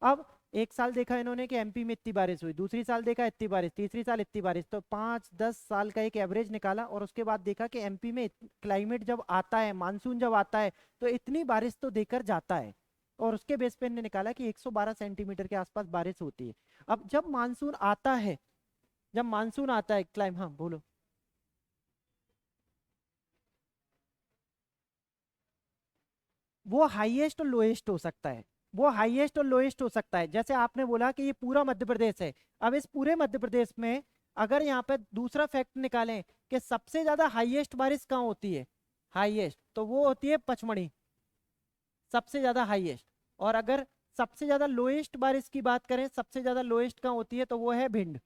S1: अब एक साल देखा इन्होंने कि एमपी में इतनी बारिश हुई, दूसरी साल देखा इतनी बारिश, तीसरी साल इतनी बारिश, तो 5-10 साल का एक एवरेज निकाला। और उसके बाद देखा कि एमपी में क्लाइमेट जब आता है, मानसून जब आता है, तो इतनी बारिश तो देकर जाता है। और उसके बेस पे इन्होंने निकाला कि 112 सेंटीमीटर के आसपास बारिश होती है। अब जब मानसून आता है, जब मानसून आता है क्लाइम, हाँ बोलो। वो हाईएस्ट और लोएस्ट हो सकता है। वो हाईएस्ट और लोएस्ट हो सकता है। जैसे आपने बोला कि ये पूरा मध्य प्रदेश है, अब इस पूरे मध्य प्रदेश में अगर यहाँ पे दूसरा फैक्ट निकालें कि सबसे ज्यादा हाईएस्ट बारिश कहाँ होती है, हाईएस्ट, तो वो होती है पचमढ़ी, सबसे ज्यादा हाईएस्ट। और अगर सबसे ज्यादा लोएस्ट बारिश की बात करें, सबसे ज्यादा लोएस्ट कहाँ होती है, तो वो है भिंड।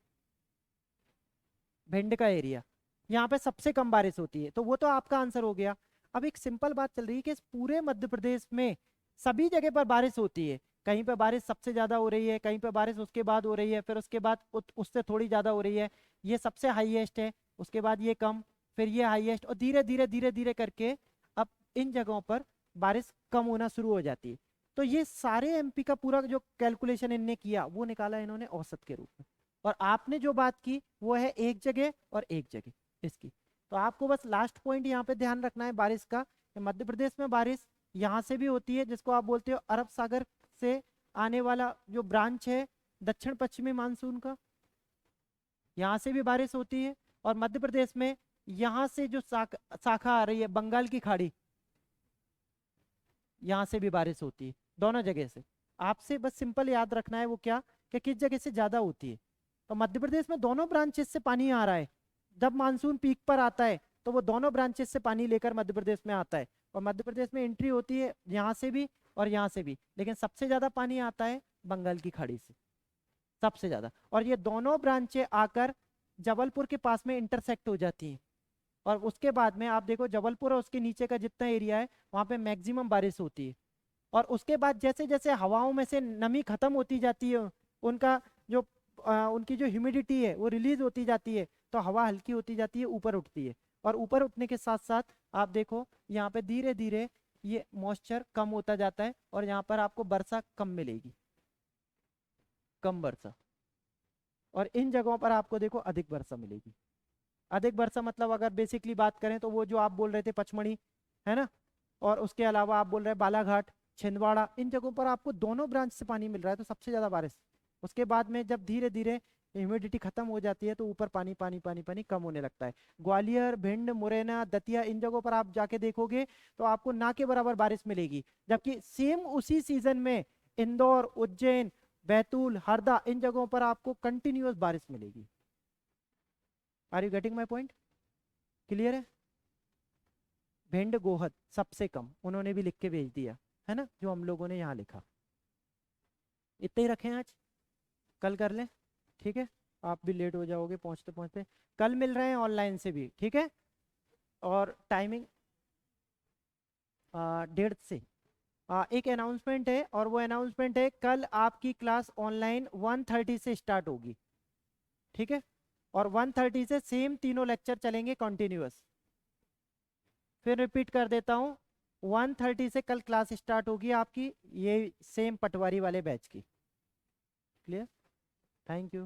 S1: भिंड का एरिया, यहाँ पे सबसे कम बारिश होती है। तो वो तो आपका आंसर हो गया। अब एक सिंपल बात चल रही है कि इस पूरे मध्य प्रदेश में सभी जगह पर बारिश होती है। कहीं पे बारिश सबसे ज्यादा हो रही है, कहीं पे बारिश उसके बाद हो रही है, फिर उसके बाद उससे थोड़ी ज्यादा हो रही है। ये सबसे हाईएस्ट है, उसके बाद ये कम, फिर ये हाईएस्ट, और धीरे धीरे धीरे धीरे करके अब इन जगहों पर बारिश कम होना शुरू हो जाती है। तो ये सारे एमपी का पूरा जो कैलकुलेशन इनने किया वो निकाला इन्होंने औसत के रूप में। और आपने जो बात की वो है एक जगह और एक जगह इसकी। तो आपको बस लास्ट पॉइंट यहाँ पे ध्यान रखना है बारिश का, कि मध्य प्रदेश में बारिश यहाँ से भी होती है, जिसको आप बोलते हो अरब सागर से आने वाला जो ब्रांच है दक्षिण पश्चिमी मानसून का, यहाँ से भी बारिश होती है। और मध्य प्रदेश में यहाँ से जो शाखा आ रही है बंगाल की खाड़ी, यहाँ से भी बारिश होती है, दोनों जगह से। आपसे बस सिंपल याद रखना है वो क्या, कि किस जगह से ज्यादा होती है। तो मध्य प्रदेश में दोनों ब्रांचेस से पानी आ रहा है। जब मानसून पीक पर आता है तो वो दोनों ब्रांचेस से पानी लेकर मध्य प्रदेश में आता है, और मध्य प्रदेश में एंट्री होती है यहाँ से भी और यहाँ से भी, लेकिन सबसे ज्यादा पानी आता है बंगाल की खाड़ी से, सबसे ज्यादा। और ये दोनों ब्रांचें आकर जबलपुर के पास में इंटरसेक्ट हो जाती हैं, और उसके बाद में आप देखो जबलपुर और उसके नीचे का जितना एरिया है वहाँ पे मैक्सिमम बारिश होती है। और उसके बाद जैसे जैसे हवाओं में से नमी खत्म होती जाती है, उनका जो उनकी जो ह्यूमिडिटी है वो रिलीज होती जाती है, तो हवा हल्की होती जाती है, ऊपर उठती है। और ऊपर उठने के साथ साथ आप देखो यहाँ पे धीरे धीरे ये मॉइस्चर कम होता जाता है, और यहाँ पर आपको वर्षा कम मिलेगी, कम वर्षा। और इन जगहों पर आपको देखो अधिक वर्षा मिलेगी। अधिक वर्षा मतलब अगर बेसिकली बात करें तो वो जो आप बोल रहे थे पचमढ़ी, है ना, और उसके अलावा आप बोल रहे हैं बालाघाट, छिंदवाड़ा, इन जगहों पर आपको दोनों ब्रांच से पानी मिल रहा है, तो सबसे ज्यादा बारिश। उसके बाद में जब धीरे धीरे ह्यूमिडिटी खत्म हो जाती है तो ऊपर पानी पानी पानी पानी कम होने लगता है। ग्वालियर, भिंड, मुरैना, दतिया, इन जगहों पर आप जाके देखोगे तो आपको ना के बराबर बारिश मिलेगी, जबकि सेम उसी सीजन में इंदौर, उज्जैन, बैतूल, हरदा, इन जगहों पर आपको कंटिन्यूअस बारिश मिलेगी। Are you getting my point? Clear है? भिंड, गोहद सबसे कम, उन्होंने भी लिख के भेज दिया है ना, जो हम लोगों ने यहाँ लिखा। इतने ही रखें आज, कल कर लें, ठीक है? आप भी लेट हो जाओगे पहुँचते पहुँचते। कल मिल रहे हैं ऑनलाइन से भी, ठीक है? और टाइमिंग 1:30 से। एक अनाउंसमेंट है, और वो अनाउंसमेंट है कल आपकी क्लास ऑनलाइन 1:30 से स्टार्ट होगी, ठीक है? और 1:30 से सेम तीनों लेक्चर चलेंगे कंटिन्यूअस। फिर रिपीट कर देता हूँ, 1:30 से कल क्लास स्टार्ट होगी आपकी, ये सेम पटवारी वाले बैच की। क्लियर? Thank you.